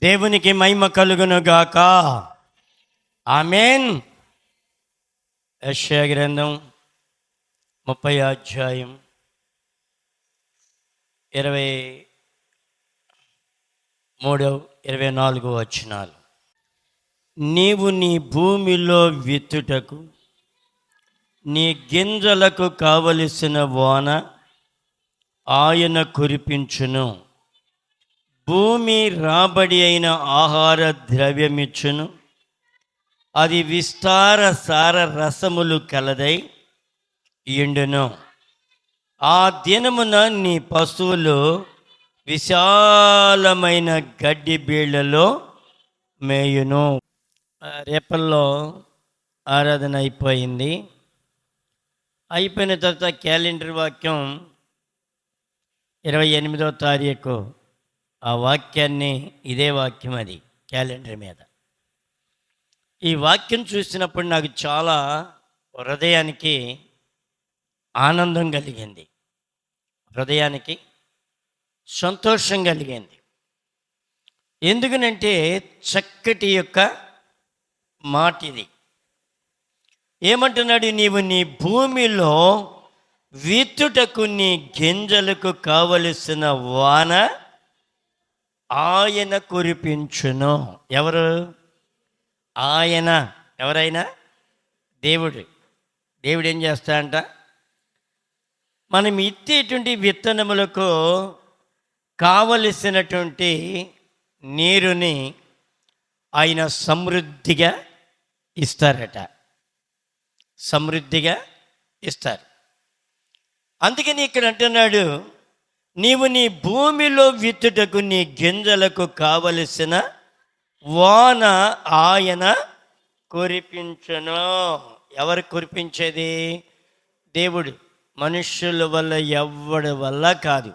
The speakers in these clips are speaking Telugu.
దేవునికి మహిమ కలుగును గాక. ఆమేన్. యెషయా గ్రంథం 30 అధ్యాయం 23-24 వచనాలు. నీవు నీ భూమిలో విత్తుటకు నీ గింజలకు కావలసిన వాన ఆయన కురిపించును. భూమి రాబడి అయిన ఆహార ద్రవ్యమిచ్చును. అది విస్తార సార రసములు కలదై ఎండును. ఆ దినమున నీ పశువులు విశాలమైన గడ్డి బీళ్లలో మేయును. రేపల్లో ఆరాధన అయిపోయింది. అయిపోయిన తర్వాత క్యాలెండర్ వాక్యం 28వ తారీఖు. ఆ వాక్యాన్ని ఇదే వాక్యం, అది క్యాలెండర్ మీద. ఈ వాక్యం చూసినప్పుడు నాకు చాలా హృదయానికి ఆనందం కలిగింది, హృదయానికి సంతోషం కలిగింది. ఎందుకనంటే చక్కటి యొక్క మాట ఇది. ఏమంటున్నాడు? నీవు నీ భూమిలో విత్తుటకు నీ గింజలకు కావలసిన వాన ఆయన కురిపించును. ఎవరు? ఆయన. ఎవరైనా? దేవుడు. దేవుడు ఏం చేస్తాడంట? మనం ఇచ్చేటువంటి విత్తనములకు కావలసినటువంటి నీరుని ఆయన సమృద్ధిగా ఇస్తారట. సమృద్ధిగా ఇస్తారు. అందుకని ఇక్కడ అంటున్నాడు, నీవు నీ భూమిలో విత్తుటకు నీ గింజలకు కావలసిన వాన ఆయన కురిపించును. ఎవరు కురిపించేది? దేవుడు. మనుష్యుల వల్ల, ఎవడి వల్ల కాదు.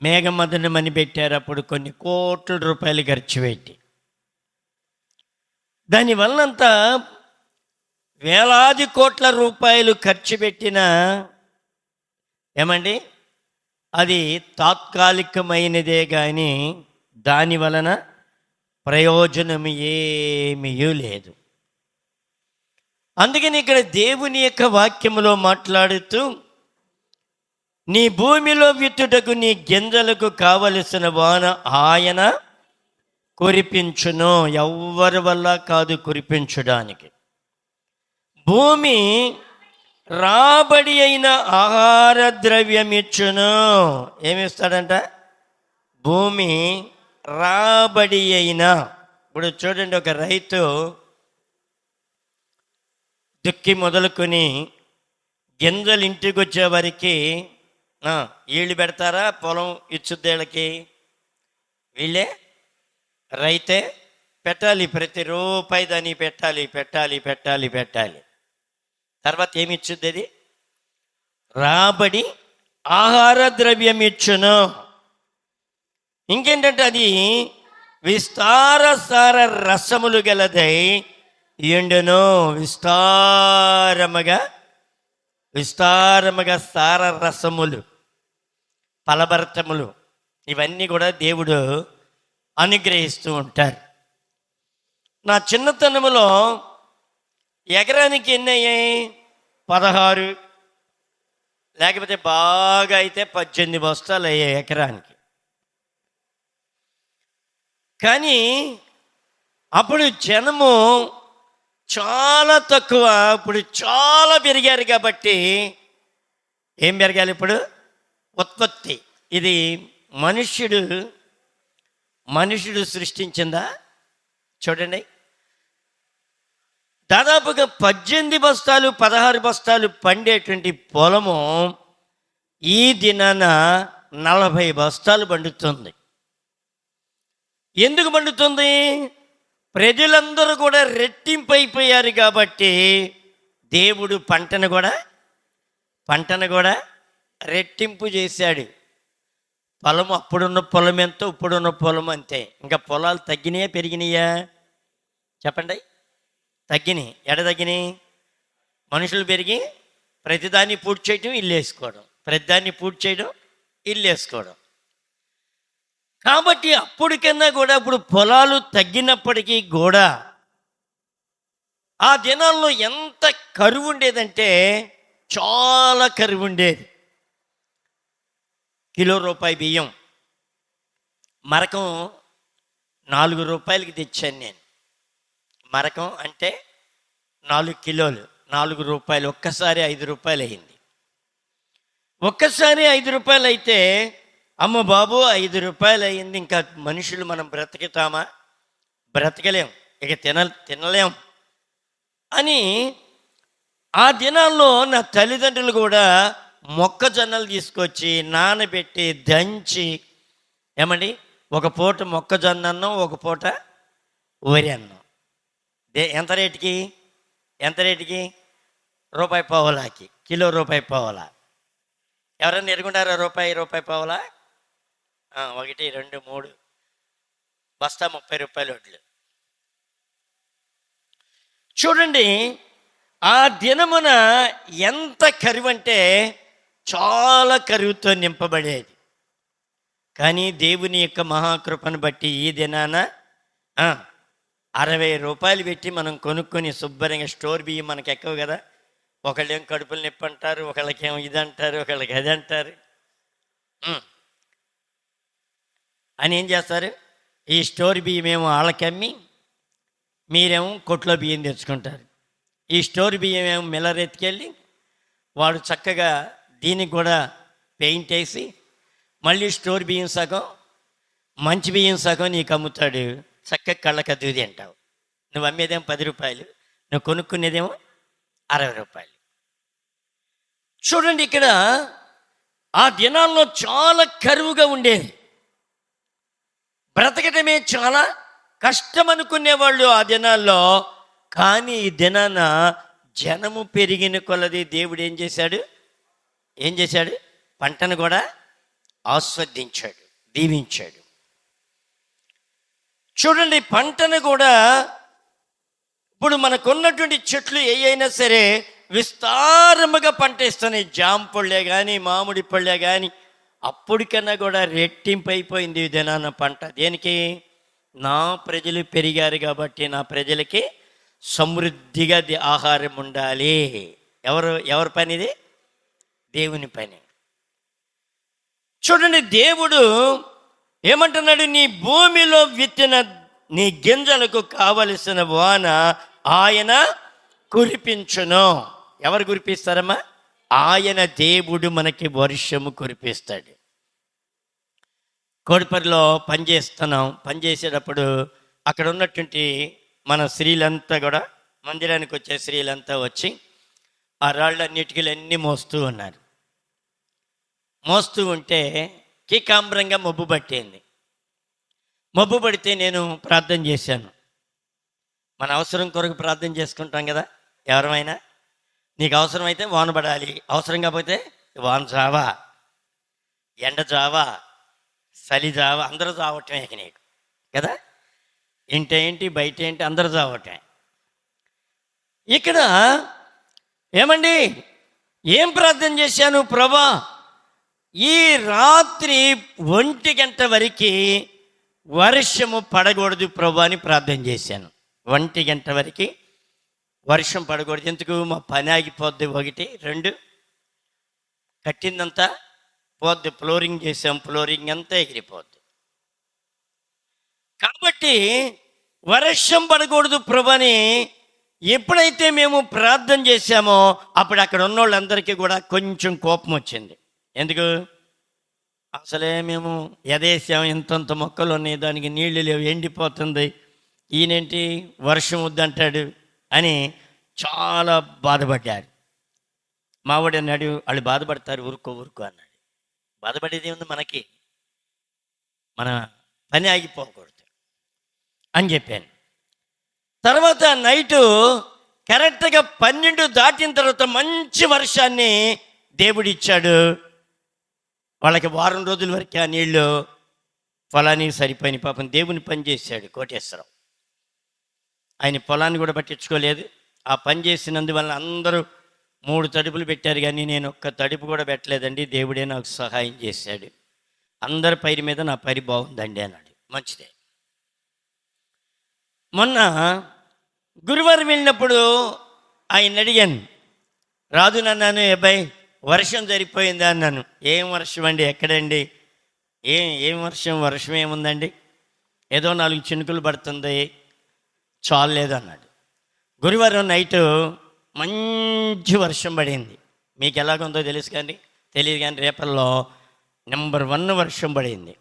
మేఘమదనమని పెట్టారు అప్పుడు, కొన్ని కోట్ల రూపాయలు ఖర్చు పెట్టి. దానివల్లంతా వేలాది కోట్ల రూపాయలు ఖర్చు పెట్టిన ఏమండి, అది తాత్కాలికమైనదే కానీ దాని వలన ప్రయోజనం ఏమీ లేదు. అందుకని ఇక్కడ దేవుని యొక్క వాక్యములో మాట్లాడుతూ, నీ భూమిలో విత్తుటకు నీ గింజలకు కావలసిన వాన ఆయన కురిపించును. ఎవ్వరి వల్ల కాదు కురిపించడానికి. భూమి రాబడి అయిన ఆహార ద్రవ్యం ఇచ్చును. ఏమిస్తాడంట? భూమి రాబడి అయిన. ఇప్పుడు చూడండి, ఒక రైతు దుక్కి మొదలుకొని గింజలు ఇంటికి వచ్చే వరకు వీళ్ళు పెడతారా? పొలం ఇచ్చుద్దేళ్ళకి వీళ్ళే, రైతే పెట్టాలి. ప్రతి రూపాయి దాన్ని పెట్టాలి పెట్టాలి పెట్టాలి పెట్టాలి. తర్వాత ఏమి ఇచ్చుద్ది? అది రాబడి ఆహార ద్రవ్యం ఇచ్చును. ఇంకేంటంటే అది విస్తార సార రసములు గలదై ఎండును. విస్తారముగా సార రసములు, ఫలభరితములు, ఇవన్నీ కూడా దేవుడు అనుగ్రహిస్తూ ఉంటారు. నా చిన్నతనములో ఎకరానికి ఎన్ని అయ్యాయి? 16, లేకపోతే బాగా అయితే 18 బస్తాలు అయ్యాయి ఎకరానికి. కానీ అప్పుడు జనము చాలా తక్కువ. ఇప్పుడు చాలా పెరిగారు కాబట్టి ఏం పెరగాలి ఇప్పుడు? ఉత్పత్తి. ఇది మనుష్యుడు సృష్టించిందా? చూడండి, దాదాపుగా 18 బస్తాలు 16 బస్తాలు పండేటువంటి పొలము ఈ దినాన 40 బస్తాలు పండుతుంది. ఎందుకు పండుతుంది? ప్రజలందరూ కూడా రెట్టింపైపోయారు కాబట్టి దేవుడు పంటను కూడా రెట్టింపు చేశాడు. పొలం, అప్పుడున్న పొలం ఎంతో ఇప్పుడున్న పొలం అంతే. ఇంకా పొలాలు తగ్గినాయా పెరిగినాయా? చెప్పండి. తగ్గినాయి. ఎడ తగ్గినాయి? మనుషులు పెరిగి ప్రతిదాన్ని పూర్తి చేయడం, ఇల్లు వేసుకోవడం, ప్రతిదాన్ని పూర్తి చేయడం, ఇల్లు వేసుకోవడం. కాబట్టి అప్పటికన్నా కూడా ఇప్పుడు పొలాలు తగ్గినప్పటికీ కూడా ఆ దినాల్లో ఎంత కరువు ఉండేదంటే చాలా కరువు ఉండేది. కిలో రూపాయి బియ్యం మరకం 4 రూపాయలకి తెచ్చాను నేను. మరకం అంటే 4 కిలోలు, 4 రూపాయలు. ఒక్కసారి 5 రూపాయలు అయింది. ఒక్కసారి 5 రూపాయలు అయితే అమ్మ బాబు 5 రూపాయలు అయింది, ఇంకా మనుషులు మనం బ్రతుకుతామా? బ్రతకలేం, ఇక తినలేం అని ఆ దినాల్లో నా తల్లిదండ్రులు కూడా మొక్కజొన్నలు తీసుకొచ్చి నానబెట్టి దంచి, ఏమండి, ఒక పూట మొక్కజొన్న అన్నం, ఒక పూట వరి అన్నం. ఎంత రేటుకి? రూపాయి పావలాకి, కిలో రూపాయి పావలా. ఎవరన్నా ఎరుగుంటారా? రూపాయి పావలా. 1 2 3 బస్తా 30 రూపాయలు వడ్లు. చూడండి, ఆ దినమున ఎంత కరువు అంటే చాలా కరువుతో నింపబడేది. కానీ దేవుని యొక్క మహాకృపను బట్టి ఈ దినాన 60 రూపాయలు పెట్టి మనం కొనుక్కొని శుభ్రంగా స్టోర్ బియ్యం మనకు ఎక్కువ కదా. ఒకళ్ళేం కడుపులు నొప్పి అంటారు, ఒకళ్ళకేమో ఇది అంటారు, ఒకళ్ళకి అది అంటారు. అని ఏం చేస్తారు, ఈ స్టోర్ బియ్యం ఏమో వాళ్ళకి అమ్మి మీరేమో కొట్లో బియ్యం తెచ్చుకుంటారు. ఈ స్టోర్ బియ్యం ఏమో మిల్లర్ ఎత్తుకెళ్ళి వాడు చక్కగా దీనికి కూడా పెయింట్ వేసి మళ్ళీ స్టోర్ బియ్యం సగం, మంచి బియ్యం సగం నీకు అమ్ముతాడు. చక్కగా కళ్ళకి అద్దూది అంటావు. నువ్వు అమ్మేదేమో 10 రూపాయలు, నువ్వు కొనుక్కునేదేమో 60 రూపాయలు. చూడండి, ఇక్కడ ఆ దినాల్లో చాలా కరువుగా ఉండేది. బ్రతకటమే చాలా కష్టం అనుకునేవాళ్ళు ఆ దినాల్లో. కానీ ఈ దినాన జనము పెరిగిన కొలది దేవుడు ఏం చేశాడు? పంటను కూడా ఆస్వాదించాడు, దీవించాడు. చూడండి, పంటను కూడా ఇప్పుడు మనకున్నటువంటి చెట్లు ఏ అయినా సరే విస్తారముగా పంట ఇస్తున్నాయి. జామ పళ్ళే కానీ, మామిడి పళ్ళే కానీ, అప్పటికన్నా కూడా రెట్టింపు అయిపోయింది ఈ దినాన పంట. దేనికి? నా ప్రజలు పెరిగారు కాబట్టి నా ప్రజలకి సమృద్ధిగా ఆహారం ఉండాలి. ఎవరి పని ఇది? దేవుని పని. చూడండి, దేవుడు ఏమంటున్నాడు? నీ భూమిలో విత్తిన నీ గింజలకు కావలసిన వాన ఆయన కురిపించును. ఎవరు కురిపిస్తారమ్మా? ఆయన దేవుడు మనకి వర్షము కురిపిస్తాడు. కోడిపల్లిలో పనిచేసేటప్పుడు అక్కడ ఉన్నటువంటి మన స్త్రీలంతా కూడా, మందిరానికి వచ్చే స్త్రీలంతా వచ్చి ఆ రాళ్ళన్నిటికీ మోస్తూ ఉన్నారు. మోస్తూ ఉంటే కీకాంబరంగా మబ్బు పట్టింది. మబ్బు పడితే నేను ప్రార్థన చేశాను. మన అవసరం కొరకు ప్రార్థన చేసుకుంటాం కదా ఎవరమైనా. నీకు అవసరమైతే వాన పడాలి, అవసరం కాకపోతే వాన జావా, ఎండ జావా, చలి జావా, అందరూ చావటమే నీకు కదా. ఇంటేంటి బయట ఏంటి అందరూ చావటమే. ఇక్కడ ఏమండి, ఏం ప్రార్థన చేశాను? ప్రభా, ఈ రాత్రి 1 గంట వరకు వర్షము పడకూడదు ప్రభా అని ప్రార్థన చేశాను. 1 గంట వరకు వర్షం పడకూడదు. ఎందుకు? మా పని ఆగిపోద్ది. 1 2 కట్టిందంతా పోద్ది. ఫ్లోరింగ్ చేసాం, ఫ్లోరింగ్ అంతా ఎగిరిపోద్ది. కాబట్టి వర్షం పడకూడదు ప్రభని ఎప్పుడైతే మేము ప్రార్థన చేశామో అప్పుడు అక్కడ ఉన్న వాళ్ళందరికీ కూడా కొంచెం కోపం వచ్చింది. ఎందుకు? అసలే మేము ఎదేసాం, ఇంతంత మొక్కలు ఉన్నాయి, దానికి నీళ్లు లేవు, ఎండిపోతుంది, ఈయనేంటి వర్షం వద్దంటాడు అని చాలా బాధపడ్డారు. మావాడు అన్నాడు, వాళ్ళు బాధపడతారు, ఊరుకో అన్నాడు. బాధపడేది ఉంది మనకి, మన పని ఆగిపోకూడదు అని చెప్పాను. తర్వాత నైటు కరెక్ట్గా 12 దాటిన తర్వాత మంచి వర్షాన్ని దేవుడిచ్చాడు. వాళ్ళకి వారం రోజుల వరకు ఆ నీళ్ళు పొలానికి సరిపోయిన. పాపం దేవుని పని చేశాడు కోటేశ్వరరావు. ఆయన పొలాన్ని కూడా పట్టించుకోలేదు. ఆ పని చేసినందువల్ల అందరూ 3 తడుపులు పెట్టారు, కానీ నేను ఒక్క తడుపు కూడా పెట్టలేదండి. దేవుడే నాకు సహాయం చేశాడు. అందరి పైరు మీద నా పైరు బాగుందండి అన్నాడు. మంచిదే. మొన్న గురువారం వెళ్ళినప్పుడు ఆయన అడిగాను, రాదు నన్నాను, అబ్బాయి వర్షం సరిపోయిందా అన్నాను. ఏం వర్షం అండి, ఎక్కడండి, ఏం వర్షం ఏముందండి, ఏదో 4 చినుకులు పడుతుంది, చాలేదు అన్నాడు. గురువారం నైటు మంచి వర్షం పడింది. మీకు ఎలాగుందో తెలియదు కానీ రేపల్లో నెంబర్ 1 వర్షం పడింది.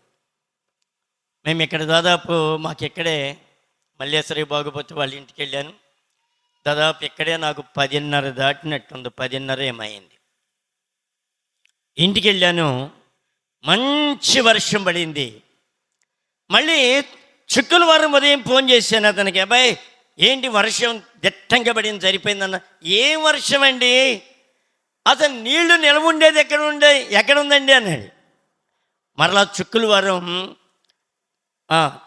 మేము ఇక్కడ దాదాపు మాకిక్కడే మల్లేశ్వరి బాగుపోతే వాళ్ళ ఇంటికి వెళ్ళాను. దాదాపు ఇక్కడే నాకు 10:30 దాటినట్టుంది, 10:30 ఏమైంది. ఇంటికి వెళ్ళాను, మంచి వర్షం పడింది. మళ్ళీ శుక్రవారం ఉదయం ఫోన్ చేశాను అతనికి, అబ్బాయి ఏంటి వర్షం దిట్టంగా పడింది, సరిపోయిందన్న. ఏం వర్షం అండి, అతను నీళ్లు నిలవ ఉండేది ఎక్కడ ఉందండి అన్నాడు. మరలా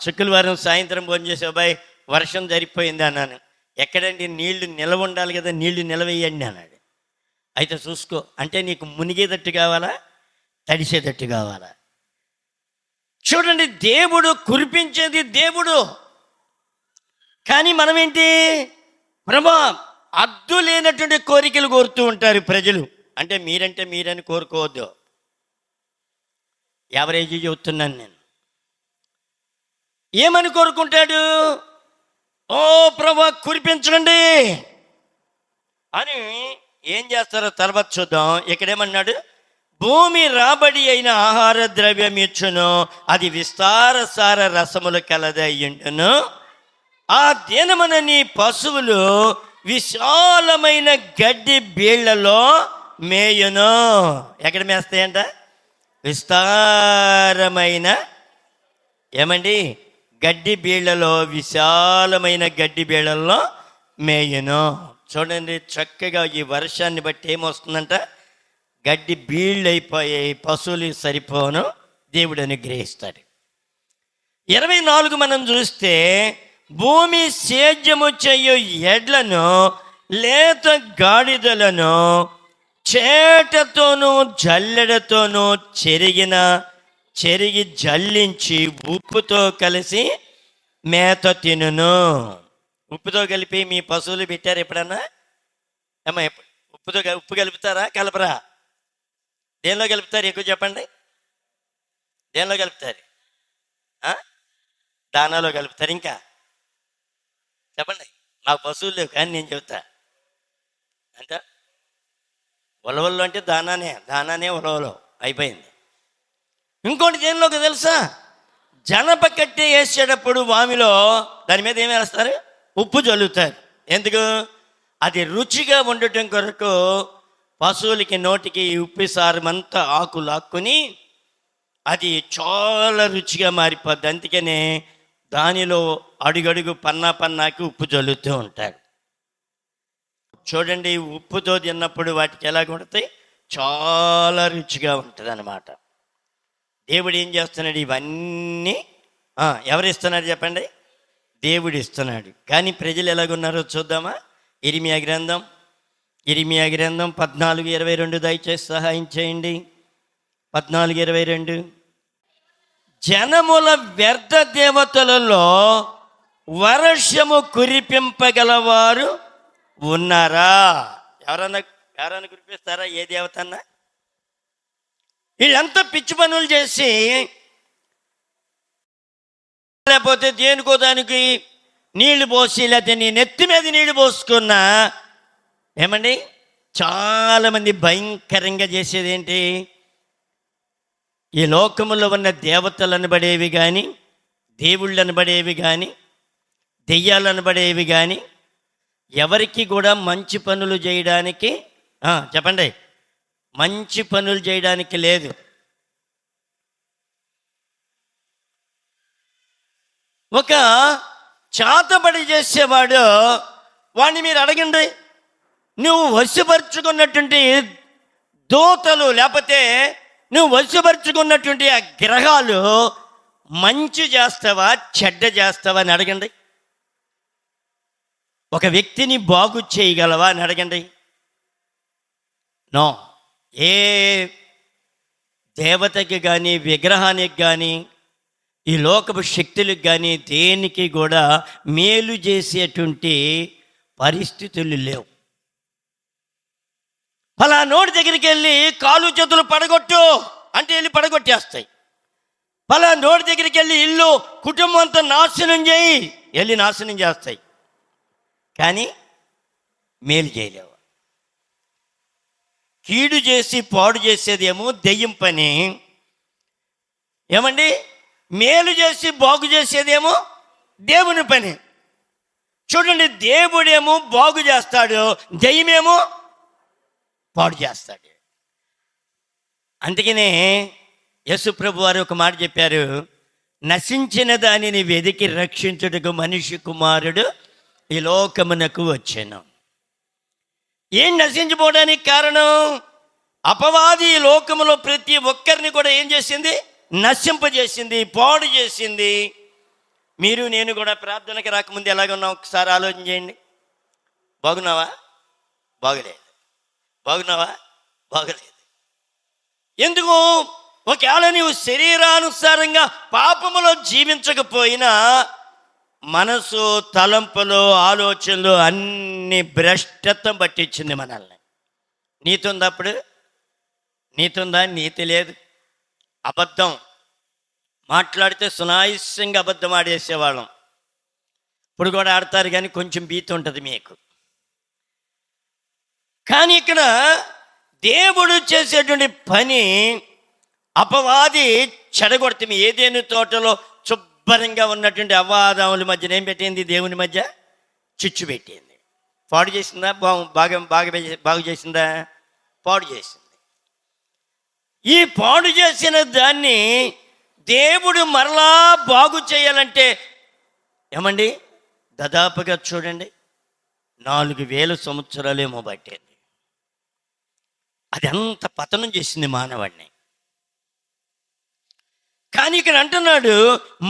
శుక్రవారం సాయంత్రం ఫోన్ చేసి, అబ్బాయి వర్షం సరిపోయింది అన్నాను. ఎక్కడండి, నీళ్లు నిలవ ఉండాలి కదా, నీళ్లు నిలవేయండి అన్నాడు. అయితే చూసుకో, అంటే నీకు మునిగేటట్టు కావాలా, తడిసేటట్టు కావాలా? చూడండి, దేవుడు కురిపించేది దేవుడు. కానీ మనం ఏంటి, ప్రభా అద్దు లేనటువంటి కోరికలు కోరుతూ ఉంటారు ప్రజలు. అంటే మీరని కోరుకోవద్దు, యావరేజ్ చెబుతున్నాను నేను. ఏమని కోరుకుంటాడు, ఓ ప్రభా కురిపించండి అని. ఏం చేస్తారో తర్వాత చూద్దాం. ఇక్కడేమన్నాడు, భూమి రాబడి అయిన ఆహార ద్రవ్యం ఇచ్చును, అది విస్తార సార రసములు కలదయ్యుండును. ఆ దినమున నీ పశువులు విశాలమైన గడ్డి బీళ్లలో మేయును. ఎక్కడ మేస్తాయంట, విస్తారమైన ఏమండి గడ్డి బీళ్లలో, విశాలమైన గడ్డి బీళ్లలో మేయును. చూడండి, చక్కగా ఈ వర్షాన్ని బట్టి ఏమొస్తుందంట, గడ్డి బీళ్ళు అయిపోయాయి, పశువులు సరిపోను, దేవుడు అనుగ్రహిస్తాడు. 24 మనం చూస్తే, భూమి సేద్యము చేయు ఎడ్లను లేత గాడిదలను చేటతోనూ జల్లెడతోనూ చెరిగి జల్లించి ఉప్పుతో కలిసి మేత తినును. ఉప్పుతో కలిపి మీ పశువులు పెట్టారు ఎప్పుడన్నా? ఏమో ఉప్పు కలుపుతారా, కలపరా? దేనిలో కలుపుతారు ఎక్కువ చెప్పండి, దేనిలో కలుపుతారు? దానాలో కలుపుతారు. ఇంకా చెప్పండి. నాకు పశువులు లేవు కానీ నేను చెబుతా. అంటే ఉలవల్లో అంటే దానానే ఉలవలో అయిపోయింది. ఇంకోటి దేనిలోకి తెలుసా, జనప కట్టి వేసేటప్పుడు వామిలో దాని మీద ఏం వేస్తారు, ఉప్పు చల్లుతారు. ఎందుకు? అది రుచిగా ఉండటం కొరకు. పశువులకి నోటికి ఉప్పు సారమంతా ఆకు లాక్కుని అది చాలా రుచిగా మారిపోద్ది. అందుకనే దానిలో అడుగడుగు పన్నాకి ఉప్పు చల్లుతూ ఉంటాడు. చూడండి, ఉప్పుతో తిన్నప్పుడు వాటికి ఎలా కొడతాయి, చాలా రుచిగా ఉంటుంది అన్నమాట. దేవుడు ఏం చేస్తున్నాడు, ఇవన్నీ ఎవరు ఇస్తున్నాడు చెప్పండి, దేవుడు ఇస్తున్నాడు. కానీ ప్రజలు ఎలాగున్నారో చూద్దామా. ఇర్మియా గ్రంథం 14:22 దయచేసి సహాయం చేయండి. 14:22. జనముల వ్యర్థ దేవతలలో వర్షము కురిపింపగలవారు ఉన్నారా? ఎవరన్నా కురిపిస్తారా? ఏ దేవత అన్నా? వీళ్ళంతా పిచ్చి పనులు చేసి, లేకపోతే దేనికో దానికి నీళ్లు పోసి, లేకపోతే నీ నెత్తి మీద నీళ్లు పోసుకున్నా ఏమండి, చాలామంది భయంకరంగా చేసేది ఏంటి, ఈ లోకములో ఉన్న దేవతలు అనబడేవి కానీ, దేవుళ్ళు అనబడేవి కానీ, దెయ్యాలు అనబడేవి కానీ ఎవరికి కూడా మంచి పనులు చేయడానికి చెప్పండి, మంచి పనులు చేయడానికి లేదు. ఒక చాతబడి చేసేవాడు, వాడిని మీరు అడగండి, నువ్వు వశపరుచుకున్నటువంటి దూతలు, లేకపోతే నువ్వు వశపరుచుకున్నటువంటి ఆ గ్రహాలు మంచి చేస్తావా చెడ్డ చేస్తావా అని అడగండి. ఒక వ్యక్తిని బాగు చేయగలవా అని అడగండి. నో. ఏ దేవతకి కానీ విగ్రహానికి కానీ ఈ లోకపు శక్తులకు కానీ దేనికి కూడా మేలు చేసేటువంటి పరిస్థితులు లేవు. ఫలానోడి దగ్గరికి వెళ్ళి కాలు చేతులు పడగొట్టు అంటే వెళ్ళి పడగొట్టేస్తాయి. ఫలానోడి దగ్గరికి వెళ్ళి ఇల్లు కుటుంబం అంతా నాశనం చేయి వెళ్ళి నాశనం చేస్తాయి. కానీ మేలు చేయలేవు. కీడు చేసి పాడు చేసేదేమో దెయ్యం పని. ఏమండి, మేలు చేసి బాగు చేసేదేమో దేవుని పని. చూడండి, దేవుడేమో బాగు చేస్తాడు, దెయ్యమేమో పాడు చేస్తాడు. అందుకనే యేసు ప్రభు వారు ఒక మాట చెప్పారు, నశించిన దానిని వెదికి రక్షించుటకు మనిషి కుమారుడు ఈ లోకమునకు వచ్చాను. ఏం నశించిపోవడానికి కారణం? అపవాది ఈ లోకములో ప్రతి ఒక్కరిని కూడా ఏం చేసింది? నశింపజేసింది, పాడు చేసింది. మీరు నేను కూడా ప్రార్థనకి రాకముందు ఎలాగ ఉన్నాం ఒకసారి ఆలోచన చేయండి. బాగున్నావా? బాగలేదు. బాగున్నావా? బాగలేదు. ఎందుకు? ఒకవేళ నీవు శరీరానుసారంగా పాపములో జీవించకపోయినా మనసు, తలంపులు, ఆలోచనలు అన్ని భ్రష్టత్వం పట్టించింది మనల్ని. నీతి ఉందా? అప్పుడు నీతి ఉందా? నీతి లేదు. అబద్ధం మాట్లాడితే సునాయాసంగా అబద్ధం ఆడేసేవాళ్ళం. ఇప్పుడు కూడా ఆడతారు, కానీ కొంచెం భీతి ఉంటుంది మీకు. కానీ ఇక్కడ దేవుడు చేసేటువంటి పని అపవాది చెడగొడితే ఏదేను తోటలో శుభ్రంగా ఉన్నటువంటి అవ్వాదాముల మధ్యన ఏం పెట్టింది? దేవుని మధ్య చిచ్చు పెట్టింది. పాడు చేసిందా? బాగు చేసిందా? పాడు చేసింది. ఈ పాడు చేసిన దాన్ని దేవుడు మరలా బాగు చేయాలంటే ఏమండి, దాదాపుగా చూడండి 4000 సంవత్సరాలేమో పట్టేది. అది అంత పతనం చేసింది మానవాడిని. కానీ ఇక్కడ అంటున్నాడు,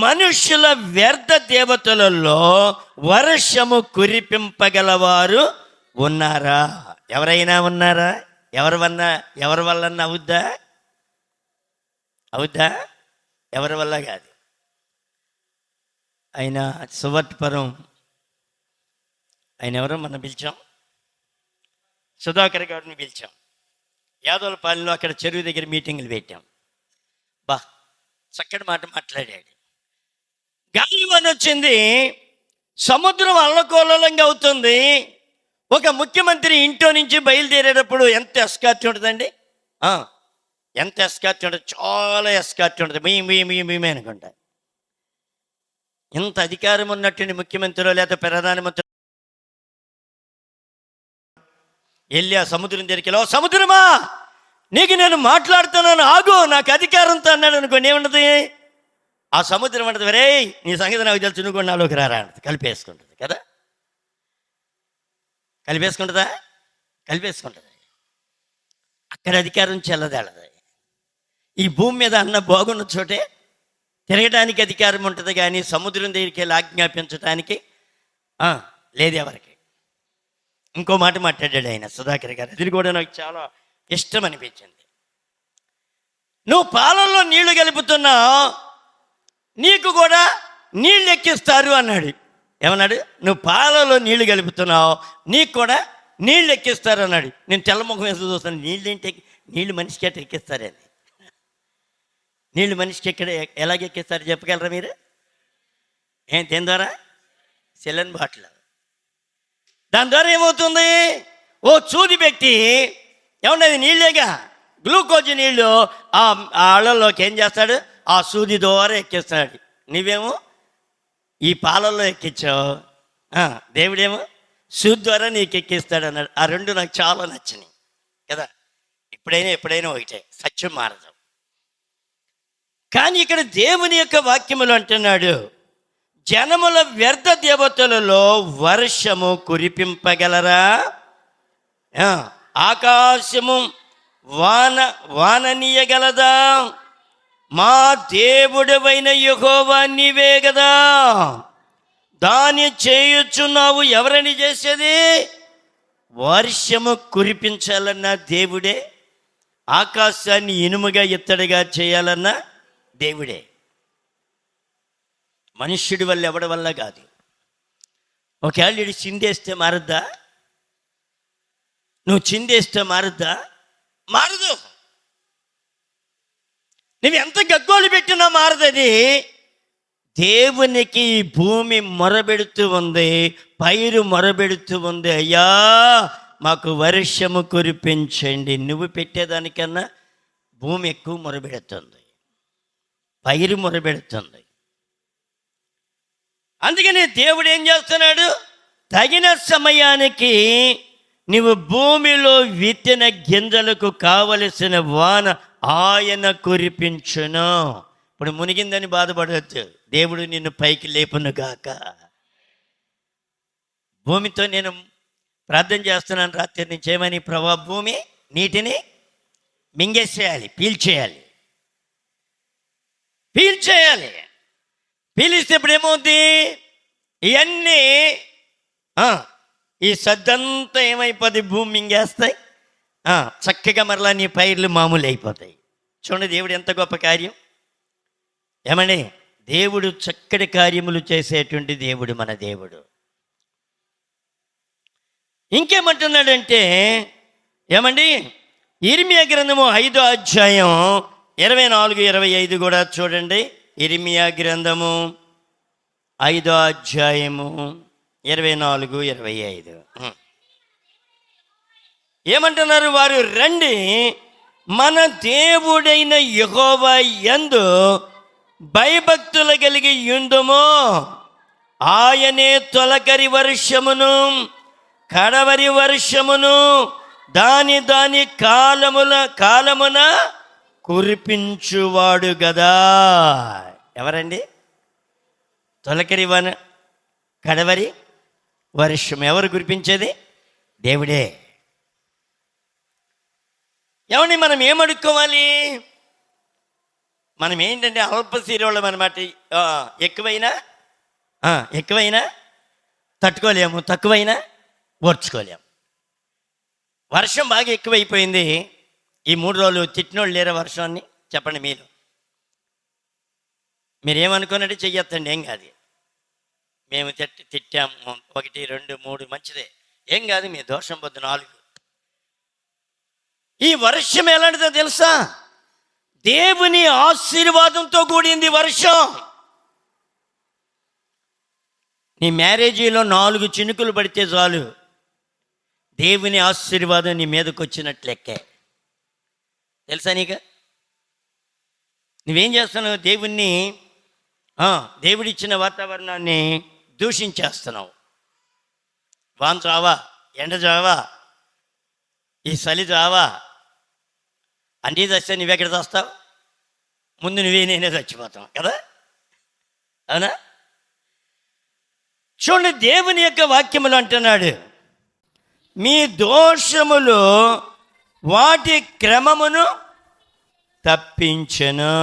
మనుషుల వ్యర్థ దేవతలలో వర్షము కురిపింపగలవారు ఉన్నారా? ఎవరైనా ఉన్నారా? ఎవరి వల్ల అవుద్దా? ఎవరి వల్ల కాదు. ఆయన సువర్ట్పురం ఆయన ఎవరో మనం పిలిచాం, సుధాకర్ గారిని పిలిచాం. యాదవలపాలెంలో అక్కడ చెరువు దగ్గర మీటింగులు పెట్టాం. చక్కటి మాట మాట్లాడాడు. గాలివాన వచ్చింది, సముద్రం అల్లకోలంగా అవుతుంది. ఒక ముఖ్యమంత్రి ఇంట్లో నుంచి బయలుదేరేటప్పుడు ఎంత ఎస్కార్ట్ ఉంటుందండి? ఎంత ఎస్కార్ట్ ఉంటుంది? చాలా ఎస్కార్ట్ ఉంటుంది. మేమే అనుకుంటా. ఇంత అధికారం ఉన్నట్టు ముఖ్యమంత్రి లేదా ప్రధానమంత్రి వెళ్ళి ఆ సముద్రం దగ్గరికి వెళ్ళి, సముద్రమా నీకు నేను మాట్లాడుతున్నాను, ఆగు, నాకు అధికారంతో అన్నాడు అనుకోండి, ఏముంటుంది? ఆ సముద్రం అంటది, వరే నీ సంగతి నాకు తెలుసు, నువ్వు కూడా నాలోకి రారా అంటది. కలిపేసుకుంటుంది కదా? కలిపేసుకుంటుందా? కలిపేసుకుంటుంది. అక్కడ అధికారం చెల్లదేళది. ఈ భూమి మీద అన్న బాగున్న చోటే తిరగడానికి అధికారం ఉంటుంది, కానీ సముద్రం దగ్గరికి వెళ్ళి ఆజ్ఞాపించడానికి లేదు ఎవరికి. ఇంకో మాట మాట్లాడాడు ఆయన సుధాకర్ గారు, అది కూడా నాకు చాలా ఇష్టం అనిపించింది. నువ్వు పాలల్లో నీళ్లు కలుపుతున్నావు, నీకు కూడా నీళ్ళు ఎక్కిస్తారు అన్నాడు. ఏమన్నాడు? నువ్వు పాలలో నీళ్లు కలుపుతున్నావు, నీకు కూడా నీళ్ళు ఎక్కిస్తారు అన్నాడు. నేను తెల్లముఖం వేసి చూస్తాను, నీళ్ళు మనిషికి ఎట్లా ఎక్కిస్తారని. నీళ్ళు మనిషికి ఎలాగెక్కిస్తారు చెప్పగలరా మీరు? దేని ద్వారా? సెలన్ బాటిల్. దాని ద్వారా ఏమవుతుంది? ఓ చూది పెట్టి, ఏమన్నా నీళ్ళేగా, గ్లూకోజ్ నీళ్ళు ఆ ఆళ్ళలోకి ఏం చేస్తాడు? ఆ సూది ద్వారా ఎక్కిస్తాడు. నువ్వేమో ఈ పాలల్లో ఎక్కించావు, దేవుడేమో సూది ద్వారా నీకు ఎక్కిస్తాడు అన్నాడు. ఆ రెండు నాకు చాలా నచ్చినాయి కదా. ఎప్పుడైనా ఒకటే, సత్యం మారదు. కానీ ఇక్కడ దేవుని యొక్క వాక్యములు అంటున్నాడు, జనముల వ్యర్థ దేవతలలో వర్షము కురిపింపగలరా? ఆకాశము వాననీయగలదా? మా దేవుడవైన యెహోవా నీవే కదా దాన్ని చేయుచున్నావు. ఎవరని చేసేది? వర్షము కురిపించాలన్న దేవుడే ఆకాశాన్ని ఇనుముగా ఇత్తడిగా చేయాలన్నా దేవుడే. మనుష్యుడి వల్ల ఎవడి వల్ల కాదు. ఒకవేళ ఇటు చిందేస్తే మారుద్దా? నువ్వు చిందేస్తే మారుద్దా? మారదు. నువ్వు ఎంత గగ్గోలు పెట్టినా మారదది. దేవునికి భూమి మొరబెడుతూ ఉంది, పైరు మొరబెడుతూ ఉంది, అయ్యా మాకు వర్షము కురిపించండి. నువ్వు పెట్టేదానికన్నా భూమి ఎక్కువ మొరబెడుతుంది, పైరు మొరబెడుతుంది. అందుకని దేవుడు ఏం చేస్తున్నాడు? తగిన సమయానికి నీవు భూమిలో విత్తిన గింజలకు కావలసిన వాన ఆయన కురిపించును. ఇప్పుడు మునిగిందని బాధపడవచ్చు, దేవుడు నిన్ను పైకి లేపును గాక. భూమితో నేను ప్రార్థన చేస్తున్నాను రాత్రి నుంచి, ఏమని? ప్రభా, భూమి నీటిని మింగేసేయాలి, పీల్చేయాలి. పీలిస్తే ఇప్పుడు ఏమవుద్ది? ఇవన్నీ ఈ సద్దంతా ఏమైపోద్ది? భూమి మింగేస్తాయి. చక్కగా మరలా నీ పైర్లు మామూలు అయిపోతాయి. చూడండి దేవుడు ఎంత గొప్ప కార్యం. ఏమండి, దేవుడు చక్కటి కార్యములు చేసేటువంటి దేవుడు మన దేవుడు. ఇంకేమంటున్నాడంటే, ఏమండి, ఇర్మియా గ్రంథము 5వ అధ్యాయం 24-25 కూడా చూడండి. ఇర్మియా గ్రంథము 5వ అధ్యాయము 24-25 ఏమంటున్నారు? వారు రండి, మన దేవుడైన యెహోవా యందు భయభక్తులు కలిగి యుందుము. ఆయనే తొలకరి వర్షమును కడవరి వర్షమును దాని కాలమున కురిపించువాడు గదా. ఎవరండి? తొలకరి కడవరి వర్షం ఎవరు కురిపించేది? దేవుడే. ఏమండి, మనం ఏమడుక్కోవాలి? మనం ఏంటంటే అల్పశీరోళం అన్నమాట. ఎక్కువైనా తట్టుకోలేము, తక్కువైనా ఓర్చుకోలేము. వర్షం బాగా ఎక్కువైపోయింది. ఈ 3 రోజులు తిట్టినోళ్ళు లేరా వర్షాన్ని? చెప్పండి. మీరేమనుకున్నట్టు చెయ్యొద్దండి, ఏం కాదు. మేము తిట్టాము 1, 2, 3 మంచిదే, ఏం కాదు. మీ దోషం పొద్దు 4. ఈ వర్షం ఎలాంటిదో తెలుసా? దేవుని ఆశీర్వాదంతో కూడింది వర్షం. నీ మ్యారేజీలో 4 చినుకులు పడితే చాలు, దేవుని ఆశీర్వాదం నీ మీదకి వచ్చినట్లెక్కే. తెలుసా నీకు? నువ్వేం చేస్తున్నావు? దేవుడిచ్చిన వాతావరణాన్ని దూషించేస్తున్నావు. వాన చావా, ఎండ చావా, ఈ చలి చావా, అన్నీ చస్తే నువ్వెక్కడ చస్తావు? ముందు నేనే చచ్చిపోతాం కదా, అవునా? చూడండి, దేవుని యొక్క వాక్యములు అంటున్నాడు, మీ దోషములు వాటి క్రమమును తప్పించను.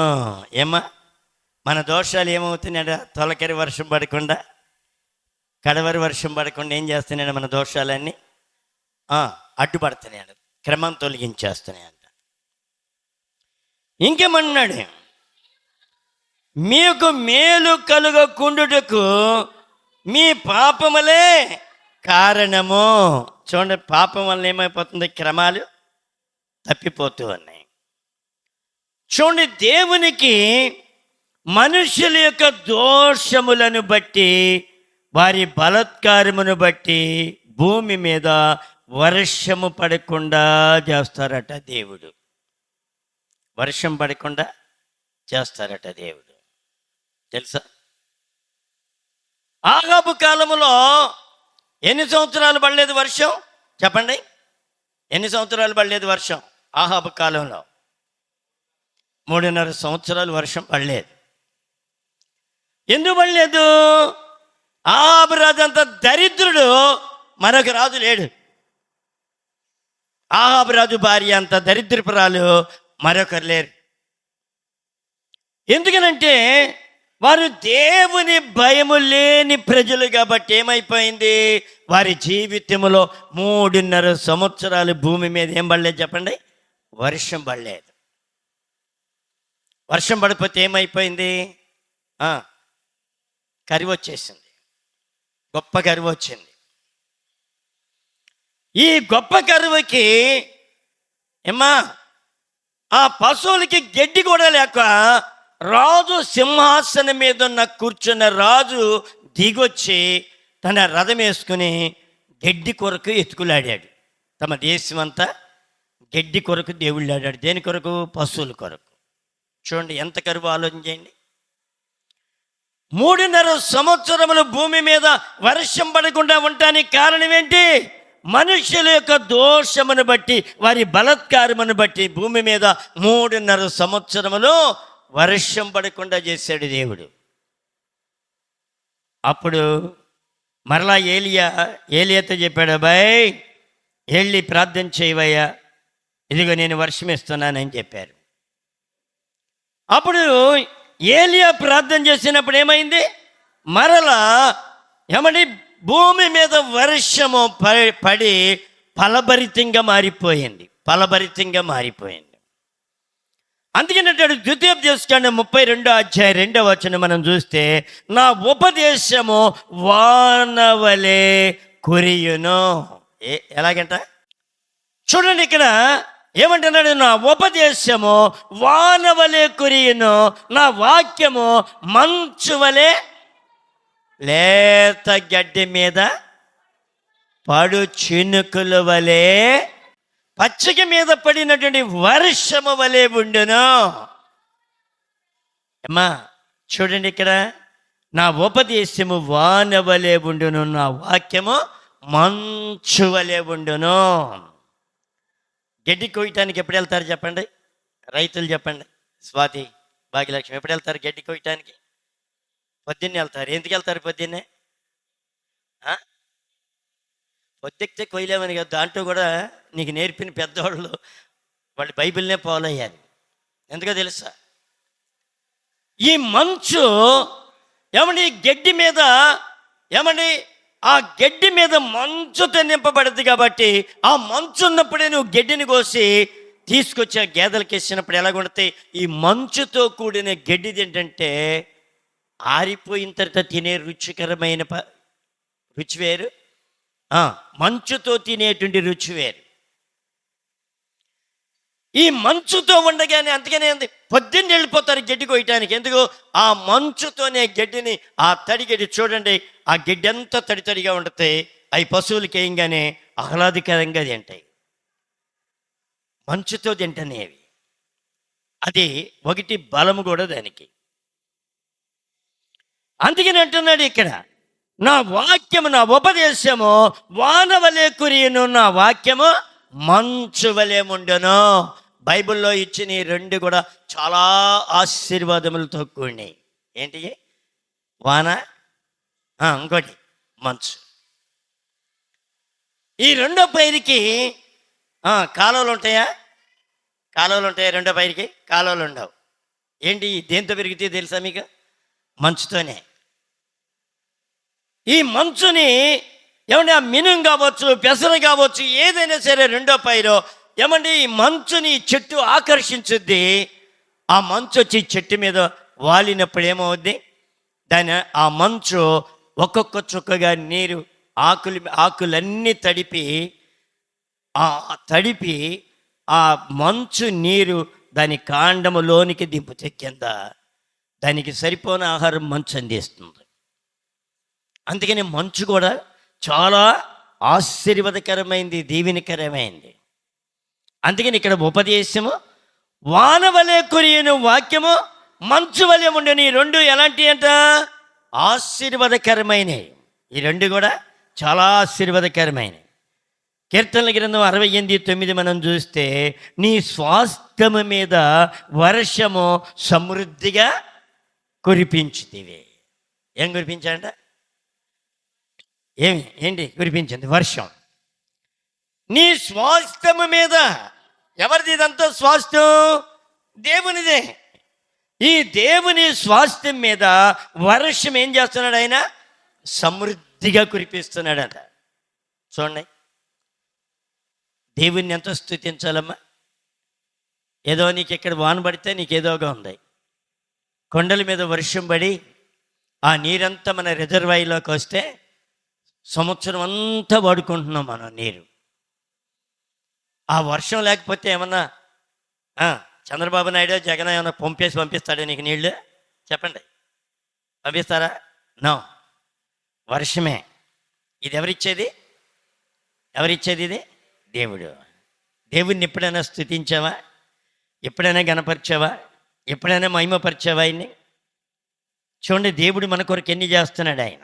ఏమా, మన దోషాలు ఏమవుతున్నాడా? తొలకరి వర్షం పడకుండా, కడవరి వర్షం పడకుండా ఏం చేస్తున్నాడు? మన దోషాలన్నీ అడ్డుపడుతున్నాడు, క్రమం తొలగించేస్తున్నాయంట. ఇంకేమన్నాడు? మీకు మేలు కలుగకుండుటకు మీ పాపములే కారణము. చూడండి, పాపం వల్ల ఏమైపోతుంది? క్రమాలు తప్పిపోతూ ఉన్నాయి. చూడండి, దేవునికి మనుషుల యొక్క దోషములను బట్టి, వారి బలత్కారమును బట్టి భూమి మీద వర్షము పడకుండా చేస్తారట దేవుడు. వర్షం పడకుండా చేస్తారట దేవుడు. తెలుసా? ఆహాబు కాలములో ఎన్ని సంవత్సరాలు పడలేదు వర్షం? చెప్పండి, ఎన్ని సంవత్సరాలు పడలేదు వర్షం? ఆహాబు కాలంలో 3.5 సంవత్సరాలు వర్షం పడలేదు. ఎందుకు పడలేదు? ఆహాబు రాజు అంత దరిద్రుడు మరొక రాజు లేడు. ఆహాబు రాజు భార్య అంత దరిద్రపురాలు మరొకరు లేరు. ఎందుకనంటే వారు దేవుని భయము లేని ప్రజలు కాబట్టి ఏమైపోయింది? వారి జీవితంలో 3.5 సంవత్సరాలు భూమి మీద ఏం పడలేదు చెప్పండి? వర్షం పడలేదు. వర్షం పడిపోతే ఏమైపోయింది? కరువు వచ్చేసింది, గొప్ప కరువు వచ్చింది. ఈ గొప్ప కరువుకి ఏమ్మా ఆ పశువులకి గడ్డి కూడా లేక రాజు సింహాసనం మీద ఉన్న కూర్చున్న రాజు దిగొచ్చి తన రథం వేసుకుని గడ్డి కొరకు ఎత్తుకులాడాడు. తమ దేశం అంతా గడ్డి కొరకు దేవుళ్ళు ఆడాడు. దేని కొరకు? పశువుల కొరకు. చూడండి ఎంత కరువు, ఆలోచన చేయండి. 3.5 సంవత్సరములు భూమి మీద వర్షం పడకుండా ఉండటానికి కారణం ఏంటి? మనుషుల యొక్క దోషమును బట్టి, వారి బలత్కారమును బట్టి భూమి మీద 3.5 సంవత్సరములు వర్షం పడకుండా చేశాడు దేవుడు. అప్పుడు మరలా ఏలియాతో చెప్పాడు, అబ్బాయి వెళ్ళి ప్రార్థన చేయవయ్యా, ఇదిగో నేను వర్షం ఇస్తున్నానని చెప్పారు. అప్పుడు ఏలియా ప్రార్థన చేసినప్పుడు ఏమైంది? మరలా ఏమని భూమి మీద వర్షము పడి ఫలభరితంగా మారిపోయింది. అందుకనంటాడు ద్వితీయోపదేశకాండం 32వ అధ్యాయం 2వ వచనం మనం చూస్తే, నా ఉపదేశము వానవలే కురియును. ఎలాగంట చూడండి, ఇక్కడ ఏమంటున్నాడు? నా ఉపదేశము వానవలే కురియును, నా వాక్యము మంచు వలె లేత గడ్డి మీద పడు చినుకుల వలె, పచ్చిక మీద పడినటువంటి వర్షము వలె ఉండును. అమ్మా చూడండి, ఇక్కడ నా ఉపదేశము వానవలే ఉండును, నా వాక్యము మంచు వలె ఉండును. గడ్డి కోయటానికి ఎప్పుడు వెళ్తారు చెప్పండి? రైతులు చెప్పండి. స్వాతి, భాగ్యలక్ష్మి ఎప్పుడు వెళ్తారు గడ్డి కోయటానికి? పొద్దున్నే వెళ్తారు. ఎందుకు వెళ్తారు పొద్దున్నే? పొద్దెక్కితే కొయ్యలేమని కాదు, దాంట్లో కూడా నీకు నేర్పిన పెద్దవాళ్ళు వాళ్ళు బైబిల్నే ఫాలో అయ్యారు. ఎందుకో తెలుసా? ఈ మంచు ఏమండి గడ్డి మీద, ఏమండి ఆ గడ్డి మీద మంచుతో నింపబడుతుంది కాబట్టి ఆ మంచు ఉన్నప్పుడే నువ్వు గడ్డిని కోసి తీసుకొచ్చి ఆ గేదెలకు వేసినప్పుడు ఎలాగుంటే ఈ మంచుతో కూడిన గడ్డిది ఏంటంటే ఆరిపోయిన తర్వాత తినే రుచికరమైన రుచి వేరు, మంచుతో తినేటువంటి రుచి వేరు. ఈ మంచుతో ఉండగానే అందుకనే పొద్దున్న వెళ్ళిపోతారు గడ్డి కొయ్యటానికి. ఎందుకు? ఆ మంచుతోనే గడ్డిని, ఆ తడి గడ్డి చూడండి, ఆ గడ్డి అంతా తడిగా ఉంటుంది. అవి పశువులకి వేయంగానే ఆహ్లాదకరంగా తింటాయి, మంచుతో తింటనేవి. అది ఒకటి బలము కూడా దానికి. అందుకని అంటున్నాడు ఇక్కడ, నా వాక్యము, నా ఉపదేశము వానవలే కురియును, నా వాక్యము మంచు వలె ఉండును. బైబిల్లో ఇచ్చిన ఈ రెండు కూడా చాలా ఆశీర్వాదములతో కూడినాయి. ఏంటి? వాన, ఇంకోటి మంచు. ఈ రెండో పైరుకి కాలువలు ఉంటాయా? రెండో పైరుకి కాలువలు ఉండవు. ఏంటి? దేంతో పెరిగితే తెలుసా మీకు? మంచుతోనే. ఈ మంచుని ఏమంటే ఆ మినుం కావచ్చు, పెసరు కావచ్చు, ఏదైనా సరే రెండో పైరు ఏమండి ఈ మంచుని చెట్టు ఆకర్షించుద్ది. ఆ మంచు వచ్చి చెట్టు మీద వాలినప్పుడు ఏమవుద్ది? ఆ మంచు ఒక్కొక్క చుక్కగా నీరు ఆకులన్నీ తడిపి ఆ మంచు నీరు దాని కాండములోనికి దింపుతే కింద దానికి సరిపోని ఆహారం మంచు అందిస్తుంది. అందుకని మంచు కూడా చాలా ఆశీర్వాదకరమైంది, దీవెనకరమైంది. అందుకని ఇక్కడ ఉపదేశము వానవలే కురియును, వాక్యము మంచు వలె ఉండను. ఈ రెండు ఎలాంటి అంట? ఆశీర్వాదకరమైనవి. ఈ రెండు కూడా చాలా ఆశీర్వాదకరమైనవి. కీర్తనల గ్రంథం 68:9 మనం చూస్తే, నీ స్వాస్థ్యము మీద వర్షము సమృద్ధిగా కురిపించుతీవి. ఏం కురిపించాడంట? ఏంటి కురిపించింది? వర్షం. నీ స్వాస్థ్యము మీద. ఎవరిది ఇదంతా స్వాస్థ్యం? దేవునిదే. ఈ దేవుని స్వాస్థ్యం మీద వర్షం ఏం చేస్తున్నాడు? ఆయన సమృద్ధిగా కురిపిస్తున్నాడట. చూడండి, దేవుణ్ణి ఎంత స్తుతించాలమ్మా. ఏదో నీకు ఇక్కడ వాన పడితే నీకేదోగా ఉంది. కొండల మీద వర్షం పడి ఆ నీరంతా మన రిజర్వాయర్లోకి వస్తే సంవత్సరం అంతా వాడుకుంటున్నాం మనం నీరు. ఆ వర్షం లేకపోతే ఏమన్నా చంద్రబాబు నాయుడు జగన్ ఏమన్నా పంపిస్తాడా నీకు నీళ్ళు? చెప్పండి, పంపిస్తారా? నో. వర్షమే. ఇది ఎవరిచ్చేది? ఇది దేవుడు. దేవుడిని ఎప్పుడైనా స్తుతించావా? ఎప్పుడైనా గణపరిచావా? ఎప్పుడైనా మహిమపరిచావా ఆయన్ని? చూడండి, దేవుడు మన కొరకు ఎన్ని చేస్తున్నాడు ఆయన.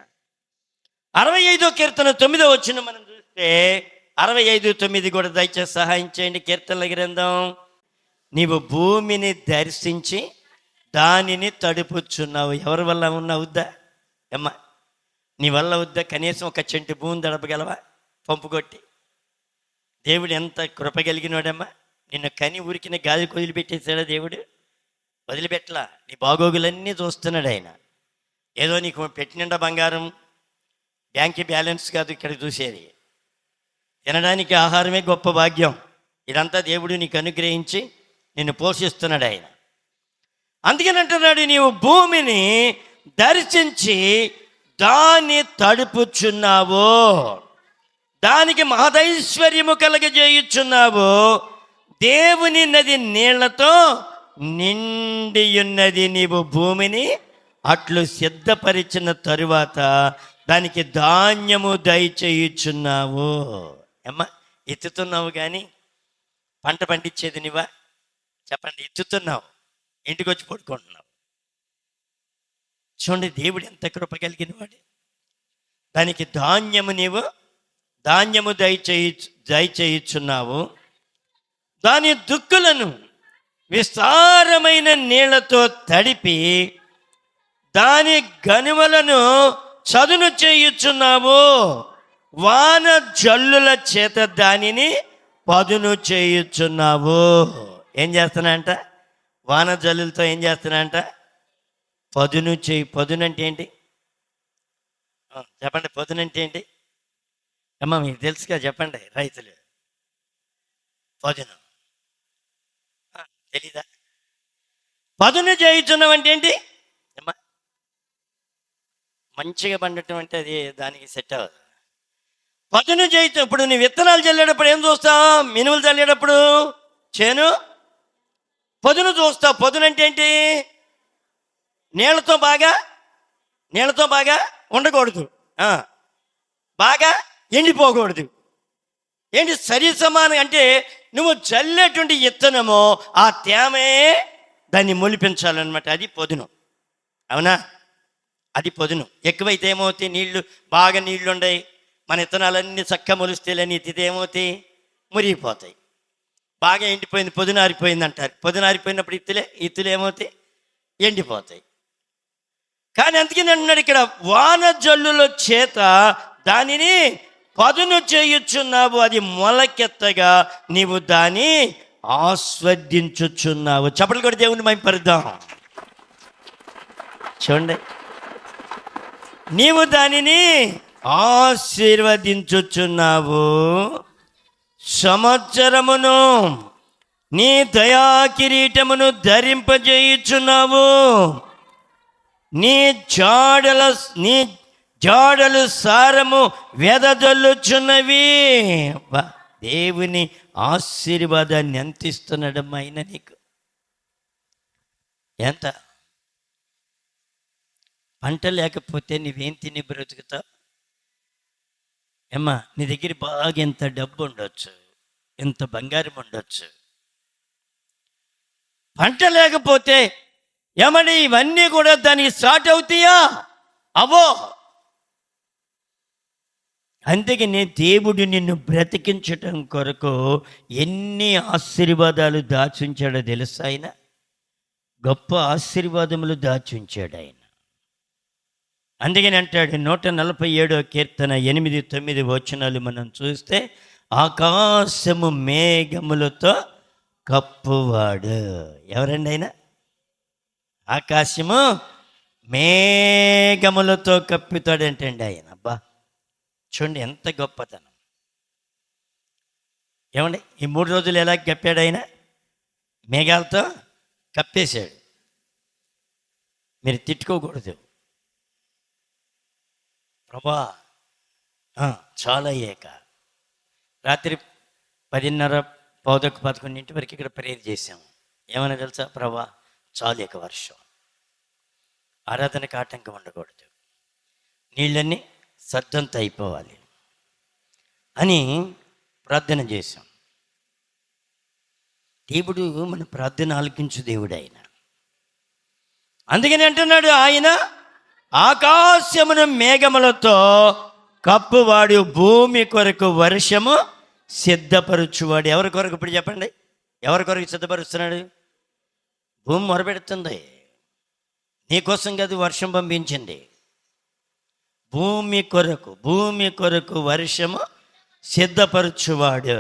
65వ కీర్తన 9వ వచనం మనం చూస్తే 65:9 కూడా దయచేసి సహాయం చేయండి. కీర్తనల గ్రంథం. నీవు భూమిని దర్శించి దానిని తడుపుచున్నావు. ఎవరి వల్ల అవుద్దా అమ్మా? నీ వల్ల అవుద్దా? కనీసం ఒక చెంటు భూమిని తడపగలవా పంపు కొట్టి? దేవుడు ఎంత కృప కలిగినాడమ్మా. నిన్ను కని ఊరికిన గాలి వదిలిపెట్టేశాడా దేవుడు? వదిలిపెట్టలా. నీ బాగోగులన్నీ చూస్తున్నాడు ఆయన. ఏదో నీకు పెట్టినిండా బంగారం, బ్యాంక్ బ్యాలెన్స్ కాదు ఇక్కడ చూసేది. తినడానికి ఆహారమే గొప్ప భాగ్యం. ఇదంతా దేవుడు నీకు అనుగ్రహించి నిన్ను పోషిస్తున్నాడు ఆయన. అందుకని అంటున్నాడు, నీవు భూమిని దర్శించి దాన్ని తడుపుచున్నావు, దానికి మహదైశ్వర్యము కలగజేయుచున్నావు. దేవుని నది నీళ్లతో నిండి ఉన్నది. నీవు భూమిని అట్లు సిద్ధపరిచిన తరువాత దానికి ధాన్యము దయచేయుచున్నావు. అమ్మా, ఎత్తుతున్నావు కానీ పంట పండించేది నీవా? చెప్పండి, ఎత్తుతున్నావు, ఇంటికి వచ్చి పడుకుంటున్నావు. చూడండి, దేవుడు ఎంత కృప కలిగిన వాడు. దానికి ధాన్యము దయచేయుచున్నావు. దాని దుక్కులను విస్తారమైన నీళ్లతో తడిపి దాని గనుమలను చదును చేయుచున్నావు. వాన జల్లుల చేత దానిని పదును చేయుచున్నావు. ఏం చేస్తున్నానంట? వాన జల్లులతో ఏం చేస్తున్నానంట? పదును అంటే ఏంటి చెప్పండి? పదునంటే ఏంటి అమ్మా? మీకు తెలుసుగా, చెప్పండి రైతులు. పదును తెలీదా? పదును చేయుచున్నావు అంటే ఏంటి అమ్మా? మంచిగా పండటం అంటే అది దానికి సెట్ అవ్వదు. పదును చేయుచు. ఇప్పుడు నీ విత్తనాలు చల్లేటప్పుడు ఏం చూస్తావు? మినుములు చల్లేటప్పుడు చేను పదును చూస్తావు. పదును అంటే ఏంటి? నీళ్లతో బాగా ఉండకూడదు, బాగా ఎండిపోకూడదు. ఏంటి? సరి సమానం. అంటే నువ్వు చల్లేటువంటి విత్తనము ఆ తేమే దాన్ని మొలిపించాలన్నమాట. అది పదును. అవునా? అది పదును. ఎక్కువైతే ఏమవుతాయి? బాగా నీళ్లు ఉన్నాయి, మన విత్తనాలన్నీ చక్కగా మొలుస్తేలని ఎత్తితే ఏమవుతాయి? మురిగిపోతాయి. బాగా ఎండిపోయింది, పొదునారిపోయింది అంటారు. పొదునారిపోయినప్పుడు ఇత్తులు ఏమవుతాయి? ఎండిపోతాయి. కానీ అందుకని అంటున్నాడు ఇక్కడ, వాన జల్లుల చేత దానిని పదును చేయుచున్నావు. అది మొలకెత్తగా నీవు దాన్ని ఆస్వాదించుచున్నావు. చప్పట్లు కూడా దేవుని మహిమపరుద్దాం. చూడండి, నీవు దానిని ఆశీర్వదించుచున్నావు. సంవత్సరమును నీ దయా కిరీటమును ధరింపజేయుచున్నావు. నీ జాడలు సారము వెదజల్లుచున్నవి. దేవుని ఆశీర్వాదాన్ని ఎంత ఇస్తున్నాడమ్మా ఆయన నీకు? ఎంత? పంట లేకపోతే నువ్వేం తిని బ్రతుకుతావు? అమ్మా, నీ దగ్గర బాగా ఎంత డబ్బు ఉండొచ్చు, ఎంత బంగారం ఉండొచ్చు, పంట లేకపోతే ఏమని ఇవన్నీ కూడా దానికి స్టార్ట్ అవుతాయా? అవో. అందుకని దేవుడు నిన్ను బ్రతికించటం కొరకు ఎన్ని ఆశీర్వాదాలు దాచుంచాడో తెలుసా? ఆయన గొప్ప ఆశీర్వాదములు దాచుంచాడు ఆయన. అందుకని అంటాడు 147వ కీర్తన 8-9 వచనాలు మనం చూస్తే, ఆకాశము మేఘములతో కప్పువాడు. ఎవరండి ఆయన? ఆకాశము మేఘములతో కప్పుతాడంటండి ఆయన. అబ్బా, చూడండి ఎంత గొప్పతనం. ఏమండి, ఈ 3 రోజులు ఎలా కప్పాడు ఆయన? మేఘాలతో కప్పేశాడు. మీరు తిట్టుకోకూడదు. ప్రభా చాలా అయ్యాక రాత్రి 10:30 11 వరకు ఇక్కడ ప్రేయర్ చేసాము. ఏమైనా తెలుసా? ప్రభా చాలు ఇక వర్షం, ఆరాధనకు ఆటంకం ఉండకూడదు, నీళ్ళన్నీ సద్దంత అయిపోవాలి అని ప్రార్థన చేశాం. దేవుడు మన ప్రార్థన ఆలకించు దేవుడు ఆయన. అందుకని అంటున్నాడు, ఆయన ఆకాశమును మేఘములతో కప్పువాడు, భూమి కొరకు వర్షము సిద్ధపరచువాడు. ఎవరి కొరకు? ఇప్పుడు చెప్పండి, ఎవరి కొరకు సిద్ధపరుస్తున్నాడు? భూమి మొరపెడుతుంది, నీకోసం కాదు వర్షం పంపించింది. భూమి కొరకు వర్షము సిద్ధపరచువాడు.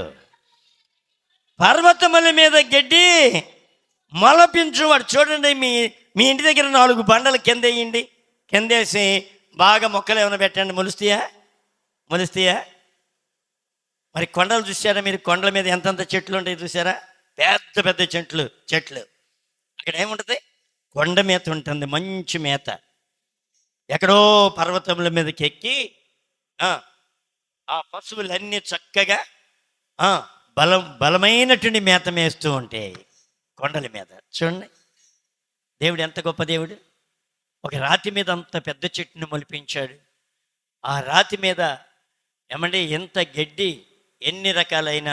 పర్వతముల మీద గడ్డి మొలపించువాడు. చూడండి, మీ ఇంటి దగ్గర 4 బండలు కింద వేయండి, కిందేసి బాగా మొక్కలు ఏమైనా పెట్టండి, మొలుస్తాయా? మరి కొండలు చూసారా మీరు? కొండల మీద ఎంతంత చెట్లు ఉంటాయి చూసారా? పెద్ద పెద్ద చెట్లు. అక్కడ ఏముంటుంది? కొండ మేత ఉంటుంది, మంచి మేత. ఎక్కడో పర్వతముల మీదకి ఎక్కి ఆ పశువులన్నీ చక్కగా బలమైనటువంటి మేత మేస్తూ ఉంటాయి కొండల మీద. చూడండి, దేవుడు ఎంత గొప్ప దేవుడు. ఒక రాతి మీద అంత పెద్ద చెట్టుని మొలిపించాడు. ఆ రాతి మీద ఏమంటే ఎంత గడ్డి, ఎన్ని రకాలైన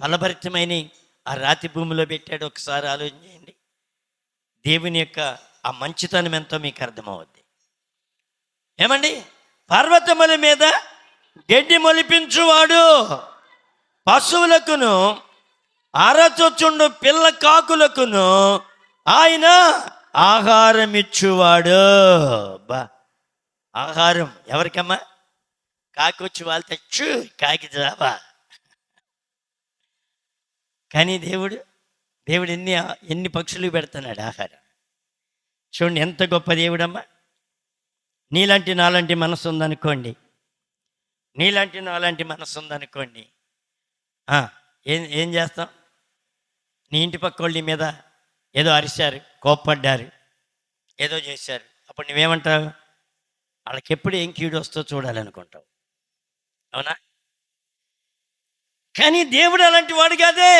ఫలభరితమైన ఆ రాతి భూమిలో పెట్టాడు. ఒకసారి ఆలోచన చేయండి. దేవుని యొక్క ఆ మంచితనం ఎంతో మీకు అర్థమవుద్ది. ఏమండి, పర్వతముల మీద గడ్డి మొలిపించువాడు, పశువులకును అరచొచ్చుండు పిల్ల కాకులకును ఆయన ఆహారం ఇచ్చువాడు. ఆహారం ఎవరికమ్మా? కాకొచ్చి వాళ్ళు తెచ్చు, కాకి జావా. కానీ దేవుడు ఎన్ని పక్షులు పెడుతున్నాడు ఆహారం. చూడండి ఎంత గొప్ప దేవుడమ్మా. నీలాంటి నాలాంటి మనసు ఉందనుకోండి, ఏం చేస్తాం? నీ ఇంటి పక్క వాళ్ళ మీద ఏదో అరిశారు, కోప్పడ్డారు, ఏదో చేశారు, అప్పుడు నువ్వేమంటావు? వాళ్ళకి ఎప్పుడు ఏం కీడు వస్తో చూడాలనుకుంటావు, అవునా? కానీ దేవుడు అలాంటి వాడు కాదే.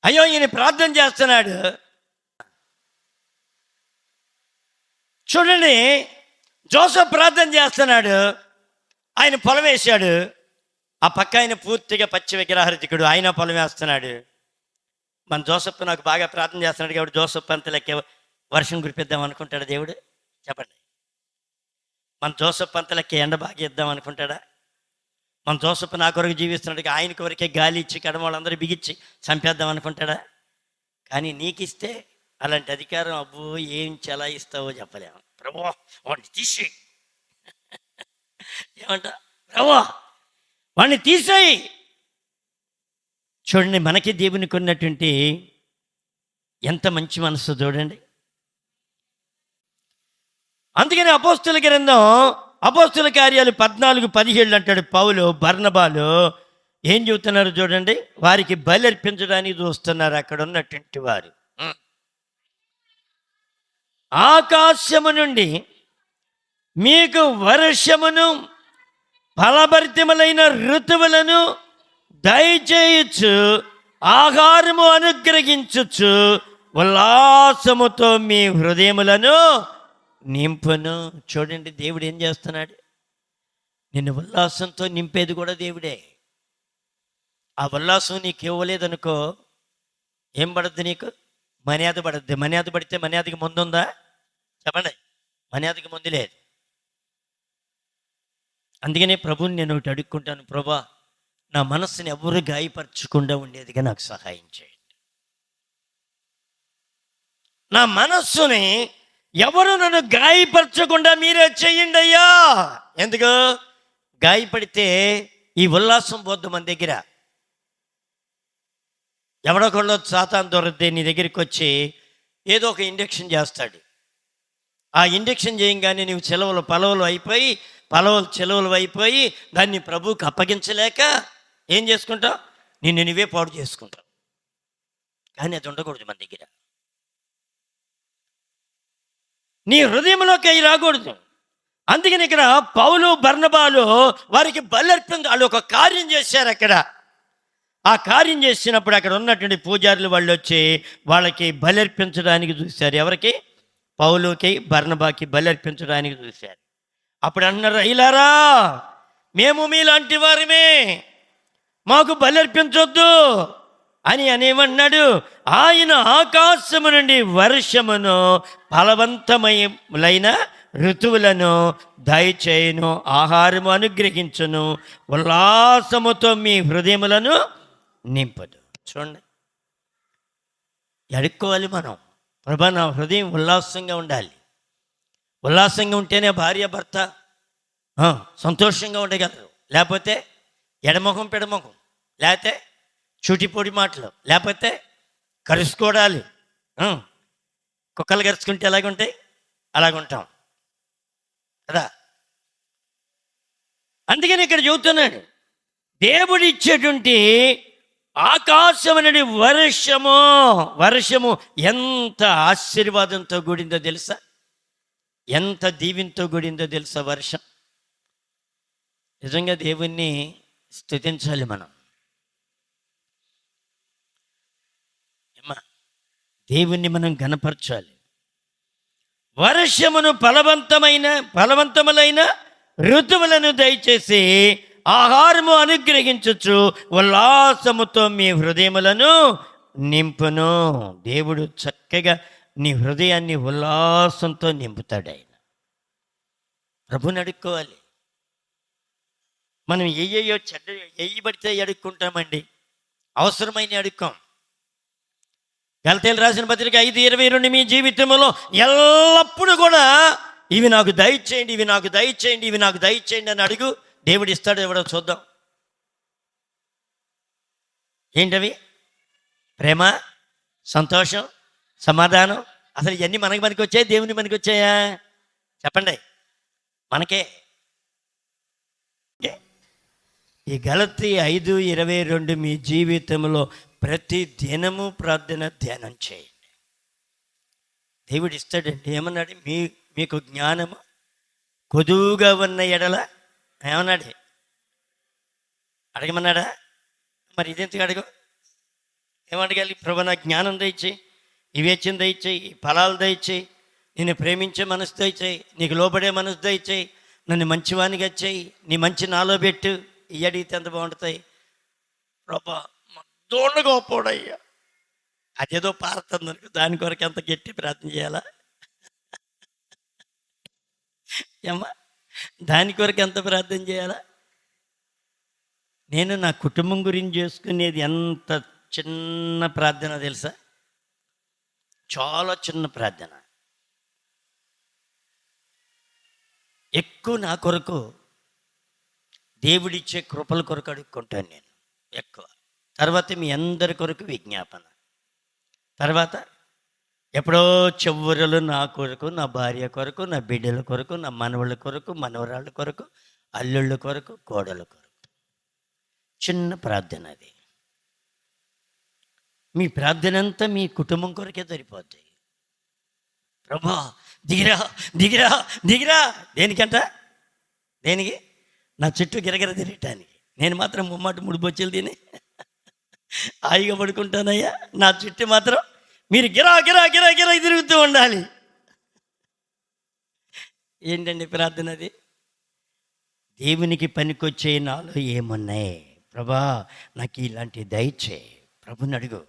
అయ్యో ఈయన ప్రార్థన చేస్తున్నాడు. చూడండి, జోసెఫ్ ప్రార్థన చేస్తున్నాడు, ఆయన పొలం వేశాడు. ఆ పక్క ఆయన పూర్తిగా పచ్చి విగ్రహారతికుడు, ఆయన పొలం వేస్తున్నాడు. మన జోసెఫ్ నాకు బాగా ప్రార్థన చేస్తున్నాడు కాబట్టి జోసెఫ్ అంత లెక్క వర్షం కురిపిద్దాం అనుకుంటాడు దేవుడు? చెప్పండి. మన జోసెఫ్ అంత లెక్క ఎండ బాగా ఇద్దాం అనుకుంటాడా? మన జోసెఫ్ నా కొరకు జీవిస్తున్నాడు, ఆయన కొరకే గాలి ఇచ్చి కడమ వాళ్ళందరూ బిగించి చంపేద్దాం అనుకుంటాడా? కానీ నీకు ఇస్తే అలాంటి అధికారం అబ్బో ఏం చెలాయిస్తావో చెప్పలేము. ప్రభు వాడిని తీసేయి ఏమంట? ప్రభు వాడిని తీసేయి. చూడండి, మనకి దేవునికి ఉన్నటువంటి ఎంత మంచి మనసు చూడండి. అందుకని అపోస్తుల గ్రంథం అపోస్తుల కార్యాలు 14:17 అంటాడు పౌలు, బర్నబాలు ఏం చెబుతున్నారు చూడండి. వారికి బలి అర్పించడానికి చూస్తున్నారు అక్కడ ఉన్నటువంటి వారు. ఆకాశము నుండి మీకు వర్షమును ఫలభరితములైన ఋతువులను దయచేయచ్చు, ఆహారము అనుగ్రహించచ్చు, ఉల్లాసముతో మీ హృదయములను నింపును. చూడండి, దేవుడు ఏం చేస్తున్నాడు? నిన్ను ఉల్లాసంతో నింపేది కూడా దేవుడే. ఆ ఉల్లాసం నీకు ఇవ్వలేదనుకో ఏం పడుద్ది? నీకు మర్యాద పడుద్ది. మర్యాద పడితే మర్యాదకి ముందు ఉందా? చెప్పండి, మర్యాదకి ముందు లేదు. అందుకనే ప్రభుని నేను ఒకటి అడుక్కుంటాను, ప్రభా నా మనస్సుని ఎవరు గాయపరచకుండా ఉండేదిగా నాకు సహాయం చేయండి. నా మనస్సుని ఎవరు నన్ను గాయపరచకుండా మీరే చెయ్యండి అయ్యా. ఎందుకు? గాయపడితే ఈ ఉల్లాసం పోద్దు మన దగ్గర. ఎవడొకళ్ళు సాతాను దొరికితే నీ దగ్గరికి వచ్చి ఏదో ఒక ఇంజెక్షన్ చేస్తాడు. ఆ ఇంజెక్షన్ చేయంగానే నీవు పలవలు అయిపోయి దాన్ని ప్రభువుకి అప్పగించలేక ఏం చేసుకుంటావు? నిన్ను నువ్వే పాడు చేసుకుంటావు. కానీ అది ఉండకూడదు మన దగ్గర. నీ హృదయంలోకి అవి రాకూడదు. అందుకని ఇక్కడ పౌలు బర్నబాలు వారికి బలర్పణ, వాళ్ళు ఒక కార్యం చేశారు అక్కడ. ఆ కార్యం చేసినప్పుడు అక్కడ ఉన్నటువంటి పూజారులు వాళ్ళు వచ్చి వాళ్ళకి బలర్పించడానికి చూశారు. ఎవరికి? పౌలుకి బర్నబాకి బలర్పించడానికి చూశారు. అప్పుడు అన్నారు, అయ్యలారా, మేము మీలాంటి వారమే, మాకు బలర్పించొద్దు అని అనేమన్నాడు. ఆయన ఆకాశము నుండి వర్షమును ఫలవంతమైన ఋతువులను దయచేయును, ఆహారము అనుగ్రహించును, ఉల్లాసముతో మీ హృదయములను నింపదు. చూడండి, అడుక్కోవాలి మనం, ప్రభా నా హృదయం ఉల్లాసంగా ఉండాలి. ఉల్లాసంగా ఉంటేనే భార్య భర్త సంతోషంగా ఉండగలరు. లేకపోతే ఎడముఖం పెడముఖం, లేకపోతే చూటిపొడి మాటలు, లేకపోతే కరుసుకోవడాలి. కుక్కలు కరుచుకుంటే ఎలాగుంటాయి అలాగుంటాం కదా. అందుకని ఇక్కడ చెబుతున్నాడు, దేవుడు ఇచ్చేటువంటి ఆకాశం అనేది వర్షము ఎంత ఆశీర్వాదంతో కూడిందో తెలుసా, ఎంత దీవెనతో కూడిందో తెలుసా వర్షం. నిజంగా దేవుణ్ణి స్తుతించాలి మనం. దేవుణ్ణి మనం ఘనపరచాలి. వర్షమును ఫలవంతములైన ఋతువులను దయచేసి ఆహారము అనుగ్రహించచ్చు, ఉల్లాసముతో మీ హృదయములను నింపును. దేవుడు చక్కగా నీ హృదయాన్ని ఉల్లాసంతో నింపుతాడు. ఆయన ప్రభుని అడుక్కోవాలి. మనం ఏయో చెడ్డ పడితే అడుక్కుంటామండి, అవసరమైన అడుక్కోం. గలతీయులకు రాసిన పత్రిక 5:22 మీ జీవితంలో ఎల్లప్పుడూ కూడా ఇవి నాకు దయచేయండి, ఇవి నాకు దయచేయండి, ఇవి నాకు దయచేయండి అని అడుగు, దేవుడు ఇస్తాడు. ఎవడో చూద్దాం. ఏంటవి? ప్రేమ, సంతోషం, సమాధానం. అసలు ఇవన్నీ మనకి వచ్చాయి, దేవుని మనకి వచ్చాయా? చెప్పండి. మనకే. ఈ గలతీ 5:22 మీ జీవితంలో ప్రతి దినము ప్రార్థన ధ్యానం చేయండి. దేవుడు ఇస్తాడండి. ఏమన్నాడు? మీకు జ్ఞానము కొదువుగా ఉన్న ఎడల ఏమన్నాడు? అడగమన్నాడా? మరి ఇదెందుకు అడగ? ఏమడగాలి? ప్రభు నాకు జ్ఞానం దయచేయి, వివేచన దయచేయి, ఈ ఫలాలు దయచేయి, నిన్ను ప్రేమించే మనసు దయచేయి, నీకు లోబడే మనసు దయచేయి, నన్ను మంచివానిగా చేయి, నీ మంచి నాలో పెట్టు. ఈ అడిగితే ఎంత బాగుంటాయి. ప్రభా దోళ్ళగా పోడయ్యా, అదేదో పారుతుంది అనుకో, దాని కొరకు ఎంత గట్టి ప్రార్థన చేయాలా? ఏమ్మా, దాని కొరకు ఎంత ప్రార్థన చేయాలా? నేను నా కుటుంబం గురించి చేసుకునేది ఎంత చిన్న ప్రార్థన తెలుసా? చాలా చిన్న ప్రార్థన. ఎక్కువ నా కొరకు దేవుడిచ్చే కృపల కొరకు అడుక్కుంటాను నేను ఎక్కువ. తర్వాత మీ అందరి కొరకు విజ్ఞాపన. తర్వాత ఎప్పుడో చివరలు నా కొరకు, నా భార్య కొరకు, నా బిడ్డల కొరకు, నా మనవళ్ళ కొరకు, మనవరాళ్ళ కొరకు, అల్లుళ్ళ కొరకు, కోడల కొరకు. చిన్న ప్రార్థన అది. మీ ప్రార్థన అంతా మీ కుటుంబం కొరకే సరిపోద్ది. ప్రభా దిగిరా దిగిరా దిగిరా. దేనికంట? దేనికి? నా చుట్టూ గిరగిర తిరగటానికి. నేను మాత్రం ముమ్మాట 3 బొచ్చెలు తిని హాయిగా పడుకుంటానయ్యా. నా చుట్టూ మాత్రం మీరు గిరా గిరా గిరా గిరా తిరుగుతూ ఉండాలి. ఏంటండి ప్రార్థన అది? దేవునికి పనికొచ్చే నాలో ఏమున్నాయి ప్రభా, నాకు ఇలాంటి దయచే. ప్రభుని అడుగు.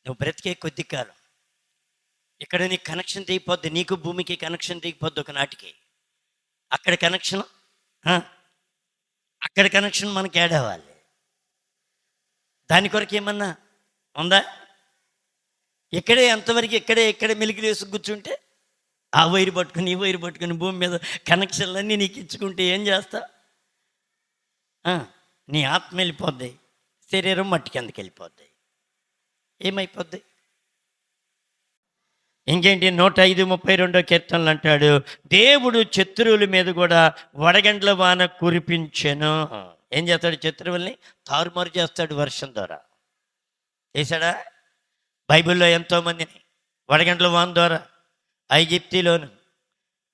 నువ్వు బ్రతికే కొద్ది కాలం ఇక్కడ నీకు కనెక్షన్ తెగిపోద్ది, నీకు భూమికి కనెక్షన్ తెగిపోద్ది ఒక నాటికి. అక్కడ కనెక్షన్ మనకి యాడ్ అవ్వాలి. దాని కొరకు ఏమన్నా ఉందా? ఇక్కడే ఎంతవరకు ఇక్కడే మెలికి వేసి కూర్చుంటే ఆ వైరు పట్టుకుని ఈ వైరు పట్టుకుని భూమి మీద కనెక్షన్లన్నీ నీకు ఇచ్చుకుంటే ఏం చేస్తా? నీ ఆత్మ వెళ్ళిపోద్ది, శరీరం మట్టి కిందకి వెళ్ళిపోద్ది. ఏమైపోద్ది? ఇంకేంటి? 105:32 కీర్తనలు అంటాడు, దేవుడు శత్రువుల మీద కూడా వడగండ్ల వాన కురిపించెను. ఏం చేస్తాడు? శత్రువుల్ని తారుమారు చేస్తాడు వర్షం ద్వారా. చేశాడా? బైబిల్లో ఎంతోమందిని వడగండ్ల వాన ద్వారా ఐగిప్తిలోను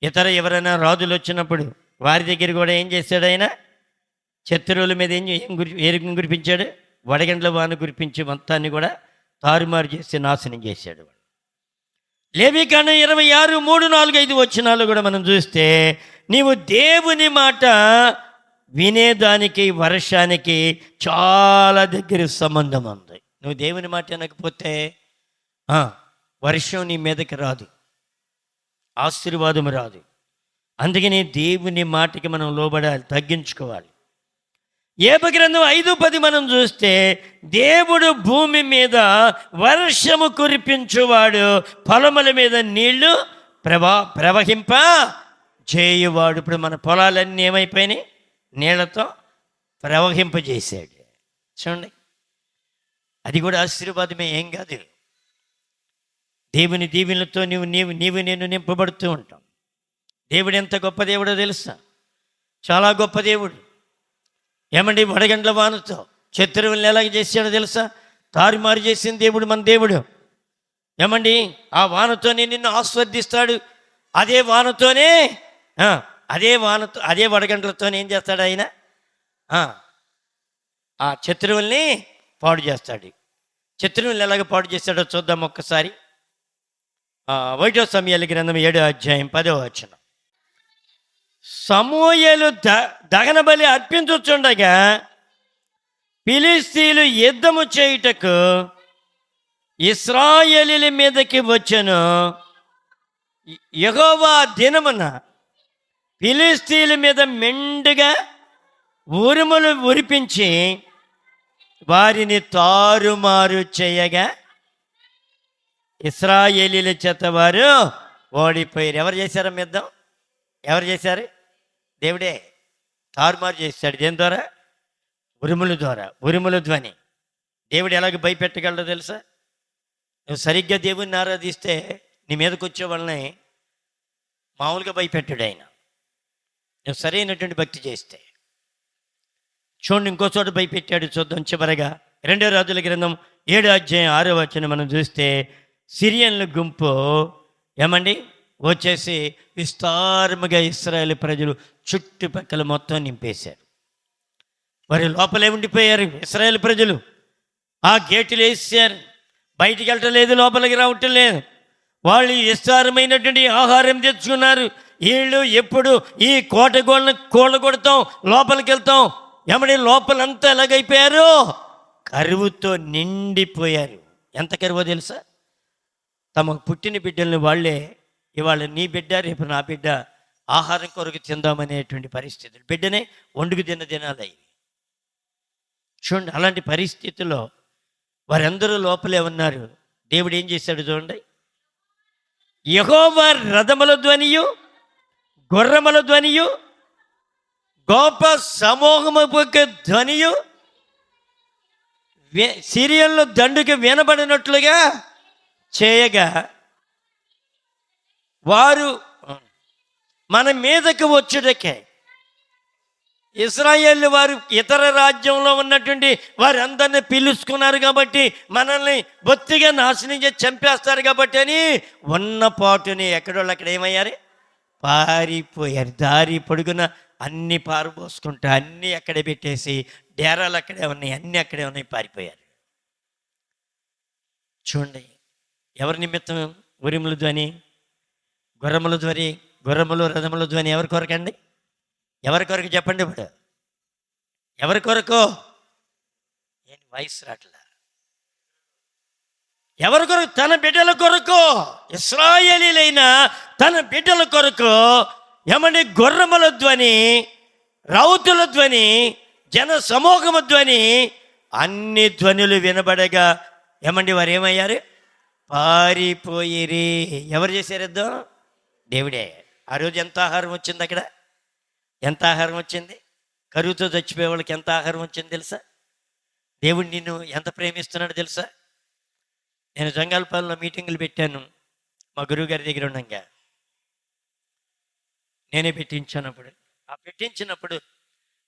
ఇతర ఎవరైనా రాజులు వచ్చినప్పుడు వారి దగ్గర కూడా ఏం చేశాడు ఆయన? శత్రువుల మీద ఏం కురిపించాడు? వడగండ్ల వాన కురిపించి మొత్తాన్ని కూడా తారుమారు చేసి నాశనం చేశాడు. లేవికాండం 26, 3, 4, 5 వచనాలు కూడా మనం చూస్తే, నీవు దేవుని మాట వినేదానికి వర్షానికి చాలా దగ్గర సంబంధం ఉంది. నువ్వు దేవుని మాట వినకపోతే వర్షం నీ మీదకి రాదు, ఆశీర్వాదం రాదు. అందుకని దేవుని మాటకి మనం లోబడాలి, తగ్గించుకోవాలి. ఏబు గ్రంథం 5:10 మనం చూస్తే, దేవుడు భూమి మీద వర్షము కురిపించువాడు, పొలముల మీద నీళ్లు ప్రవహింప చేయువాడు. ఇప్పుడు మన పొలాలన్నీ ఏమైపోయినాయి? నీళ్లతో ప్రవహింపజేశాడు. చూడండి, అది కూడా ఆశీర్వాదమే, ఏం కాదు. దేవుని దీవెనలతో నీవు నేను నింపబడుతూ ఉంటాం. దేవుడు ఎంత గొప్ప దేవుడో తెలుసా? చాలా గొప్ప దేవుడు. ఏమండి, వడగండ్ల వానతో శత్రువుల్ని ఎలాగ చేశాడో తెలుసా? తారుమారు చేసిన దేవుడు మన దేవుడు. ఏమండి, ఆ వానతోనే నిన్ను ఆస్వాదిస్తాడు. అదే వానతోనే అదే వడగండ్లతోనే ఏం చేస్తాడు ఆయన? ఆ శత్రువుల్ని పాడు చేస్తాడు. శత్రువుల్ని ఎలాగ పాడు చేస్తాడో చూద్దాం ఒక్కసారి. 1 సమూయేలు గ్రంథం 7:10. సమూయేలు దహన బలి అర్పించుచుండగా ఫిలిష్తీయులు యుద్ధము చేయుటకు ఇశ్రాయేలీయుల మీదకి వచ్చెను. యెహోవా దినమున ఫిలిష్తీయుల మీద మెండుగా ఉరుములు ఉరిపించి వారిని తారుమారు చేయగా ఇశ్రాయేలీయుల చేత వారు ఓడిపోయారు. ఎవరు చేశారు యుద్ధం? ఎవరు చేశారు? దేవుడే తారుమారు చేశాడు. దేని ద్వారా? ఉరుముల ద్వారా, ఉరుముల ధ్వని. దేవుడు ఎలాగ భయపెట్టగలడో తెలుసా? నువ్వు సరిగ్గా దేవుణ్ణి ఆరాధిస్తే నీ మీదకి వచ్చే వాళ్ళని మామూలుగా భయపెట్టాడు ఆయన, నువ్వు సరైనటువంటి భక్తి చేస్తే. చూడండి, ఇంకో చోట భయపెట్టాడు. చూద్దాం చివరగా 2 రాజుల గ్రంథం 7:6 మనం చూస్తే, సిరియన్ల గుంపు ఏమండి వచ్చేసి విస్తారముగా ఇశ్రాయేల్ ప్రజలు చుట్టుపక్కల మొత్తం నింపేశారు. వారి లోపలే ఉండిపోయారు ఇశ్రాయేల్ ప్రజలు. ఆ గేట్లు వేసారు, బయటికి వెళ్ళటం లేదు, లోపలికి రావటం లేదు. వాళ్ళు విస్తారమైనటువంటి ఆహారం తెచ్చుకున్నారు. వీళ్ళు ఎప్పుడు ఈ కోట గోళ్ళను కూలగొడతాం, లోపలికి వెళ్తాం. ఏమని లోపలంతా ఎలాగైపోయారు? కరువుతో నిండిపోయారు. ఎంత కరువో తెలుసా? తమకు పుట్టిన బిడ్డల్ని వాళ్ళే ఇవాళ నీ బిడ్డ రేపు నా బిడ్డ ఆహారం కొరకు తిందామనేటువంటి పరిస్థితులు, బిడ్డనే వండుకు తిన్న దినాలు అయ్యి. చూడండి, అలాంటి పరిస్థితుల్లో వారందరూ లోపలే ఉన్నారు. దేవుడు ఏం చేశాడు చూడండి. యెహోవా రథముల ధ్వనియు గుర్రముల ధ్వనియు గొప్ప సమూహము ధ్వనియు సిరియన్లు దండుకి వినబడినట్లుగా చేయగా వారు మన మీదకు వచ్చుటకే ఇశ్రాయేలు వారు ఇతర రాజ్యంలో ఉన్నటువంటి వారందరినీ పిలుచుకున్నారు కాబట్టి మనల్ని బొత్తిగా నాశనం చేసి చంపేస్తారు కాబట్టి అని ఉన్న పాటుని ఎక్కడోళ్ళు అక్కడ ఏమయ్యారు? పారిపోయారు. దారి పొడుగున అన్నీ పారబోసుకుంటా అన్నీ అక్కడే పెట్టేసి డేరాలు అక్కడే ఉన్నాయి, అన్నీ అక్కడే ఉన్నాయి, పారిపోయారు. చూడండి, ఎవరి నిమిత్తం ఉరిముల ధ్వని, గుర్రములు రథముల ధ్వని ఎవరి కొరకండి? ఎవరి కొరకు చెప్పండి? ఇప్పుడు ఎవరి కొరకు? ఏంటి వయసు రాట్లా? ఎవరి కొరకు? తన బిడ్డల కొరకు. ఇశ్రాయేలీయులైన తన బిడ్డల కొరకు. ఏమండి, గుర్రముల ధ్వని, రౌతుల ధ్వని, జన సమూహము ధ్వని, అన్ని ధ్వనులు వినబడగా ఏమండి వారు ఏమయ్యారు? పారిపోయిరి. ఎవరు చేశారు యుద్ధం? దేవుడే. ఆ రోజు ఎంత ఆహారం వచ్చింది అక్కడ? ఎంత ఆహారం వచ్చింది? కరువుతో చచ్చిపోయే వాళ్ళకి ఎంత ఆహారం వచ్చింది తెలుసా? దేవుడు నిన్ను ఎంత ప్రేమిస్తున్నాడు తెలుసా? నేను జంగాలపాలెంలో మీటింగులు పెట్టాను మా గురువు గారి దగ్గర ఉండగా. నేనే పెట్టించినప్పుడు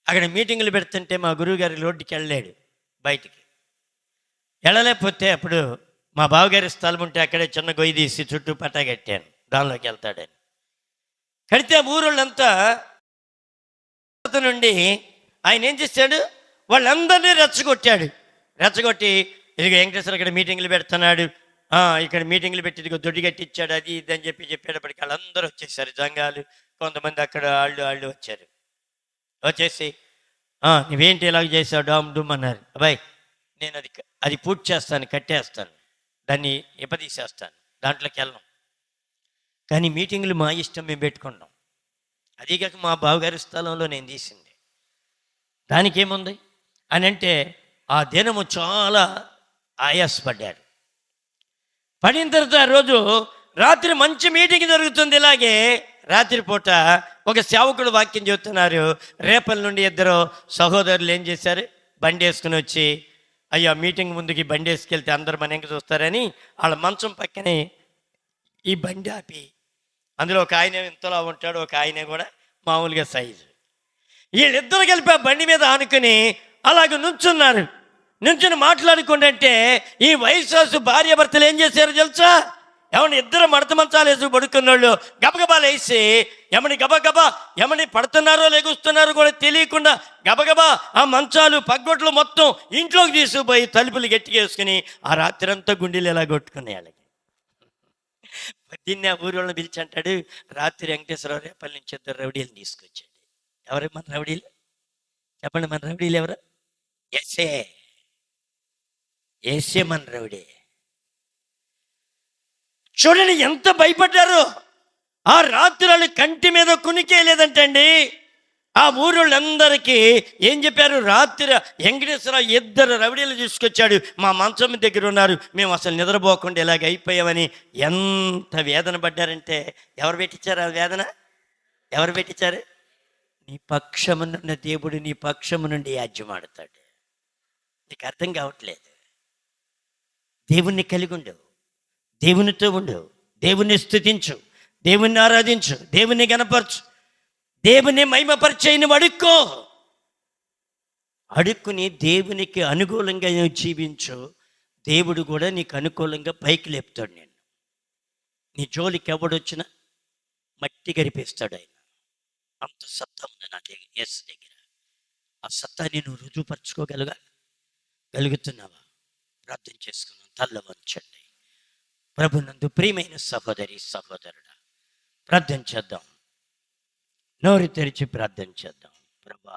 అక్కడ మీటింగులు పెడుతుంటే మా గురువు గారి రోడ్డుకి వెళ్ళాడు. బయటికి వెళ్ళలేకపోతే అప్పుడు మా బావగారి స్థలం ఉంటే అక్కడే చిన్న గొయ్యి తీసి చుట్టూ పట్టా కట్టాను, దానిలోకి వెళ్తాడని. కడితే ఆ ఊరోళ్ళంతా నుండి ఆయన ఏం చేశాడు, వాళ్ళందరినీ రెచ్చగొట్టి ఇదిగో వెంకటేశ్వర ఇక్కడ మీటింగ్లు పెడుతున్నాడు, ఇక్కడ మీటింగ్లు పెట్టి ఇదిగో దొడ్డి కట్టించాడు, అది ఇది అని చెప్పేటప్పటికి వాళ్ళందరూ వచ్చేసారు. జంగాలు కొంతమంది అక్కడ వాళ్ళు వచ్చేసి నువ్వేంటి ఇలాగ చేసావు డామ్ డూమ్ అన్నారు. అబ్బాయి నేను అది పూర్తి చేస్తాను, కట్టేస్తాను, దాన్ని ఇప్పదీసేస్తాను, దాంట్లోకి వెళ్ళను. కానీ మీటింగ్లు మా ఇష్టం మేము పెట్టుకున్నాం. అదీగాక మా బావగారి స్థలంలో నేను తీసింది, దానికి ఏముంది అని అంటే ఆ దినము చాలా ఆయాసపడ్డాడు. పడిన తర్వాత ఆ రోజు రాత్రి మంచి మీటింగ్ జరుగుతుంది. ఇలాగే రాత్రిపూట ఒక సేవకుడు వాక్యం చెబుతున్నారు. రేపటి నుండి ఇద్దరు సహోదరులు ఏం చేశారు, బండి వేసుకుని వచ్చి అయ్యా మీటింగ్ ముందుకి బండి వేసుకెళ్తే అందరు మన ఇంక చూస్తారని వాళ్ళ మంచం పక్కనే ఈ బండి ఆపి, అందులో ఒక ఆయన ఇంతలా ఉంటాడు, ఒక ఆయన కూడా మామూలుగా సైజు, వీళ్ళిద్దరు కలిపి ఆ బండి మీద ఆనుకుని అలాగ నుంచుని మాట్లాడుకుంటే ఈ వయసు భార్య భర్తలు ఏం చేశారు తెలుసా, ఏమని ఇద్దరు మడత మంచాలు వేసి పడుకున్నోళ్ళు గబగబాలు వేసి ఏమని పడుతున్నారో లెగుస్తున్నారో కూడా తెలియకుండా గబగబా ఆ మంచాలు పగ్గొట్లు మొత్తం ఇంట్లోకి తీసుకుపోయి తలుపులు గట్టిగా వేసుకుని ఆ రాత్రి అంతా గుండెలు ఎలా కొట్టుకునే వాళ్ళకి. దీన్ని ఆ ఊరిని పిలిచి అంటాడు, రాత్రి వెంకటేశ్వరరావు రేపటి నుంచి ఇద్దరు రౌడీలు తీసుకొచ్చాడు. ఎవరు మన రౌడీలు చెప్పండి, మన రౌడీలు ఎవరు? ఏసే మన రౌడీ. చూడండి ఎంత భయపడ్డారు. ఆ రాత్రి వాళ్ళు కంటి మీద కునికే లేదంటండి. ఆ ఊరోళ్ళందరికీ ఏం చెప్పారు, రాత్రి వెంకటేశ్వరరావు ఇద్దరు రౌడీలు తీసుకొచ్చాడు, మా మంచం దగ్గర ఉన్నారు, మేము అసలు నిద్రపోకుండా ఇలాగ అయిపోయామని ఎంత వేదన పడ్డారంటే. ఎవరు పెట్టించారు ఆ వేదన? ఎవరు పెట్టించారు? నీ పక్షమునున్న దేవుడు నీ పక్షము నుండి యాజ్యమాడతాడు. నీకు అర్థం కావట్లేదు. దేవుణ్ణి కలిగి ఉండవు, దేవునితో ఉండవు, దేవుణ్ణి స్తుతించు, దేవుణ్ణి ఆరాధించు, దేవుణ్ణి గణపరచు, దేవుని మహిమపరిచయని అడుక్కుని దేవునికి అనుకూలంగా జీవించు. దేవుడు కూడా నీకు అనుకూలంగా పైకి లేపుతాడు. నేను నీ జోలికి ఎవడొచ్చినా మట్టి గరిపిస్తాడు ఆయన. అంత సత్తా ఉంది నా దగ్గర, యేసు దగ్గర. ఆ సత్తాన్ని నువ్వు రుజువుపరచుకోగలుగుతున్నావా? ప్రార్థన చేసుకుందాం. తల్ల వంచండి. ప్రభునందు ప్రియమైన సహోదరుడా, ప్రార్థన చేద్దాం. నోరు తెరిచి ప్రార్థన చేద్దాం. ప్రభా,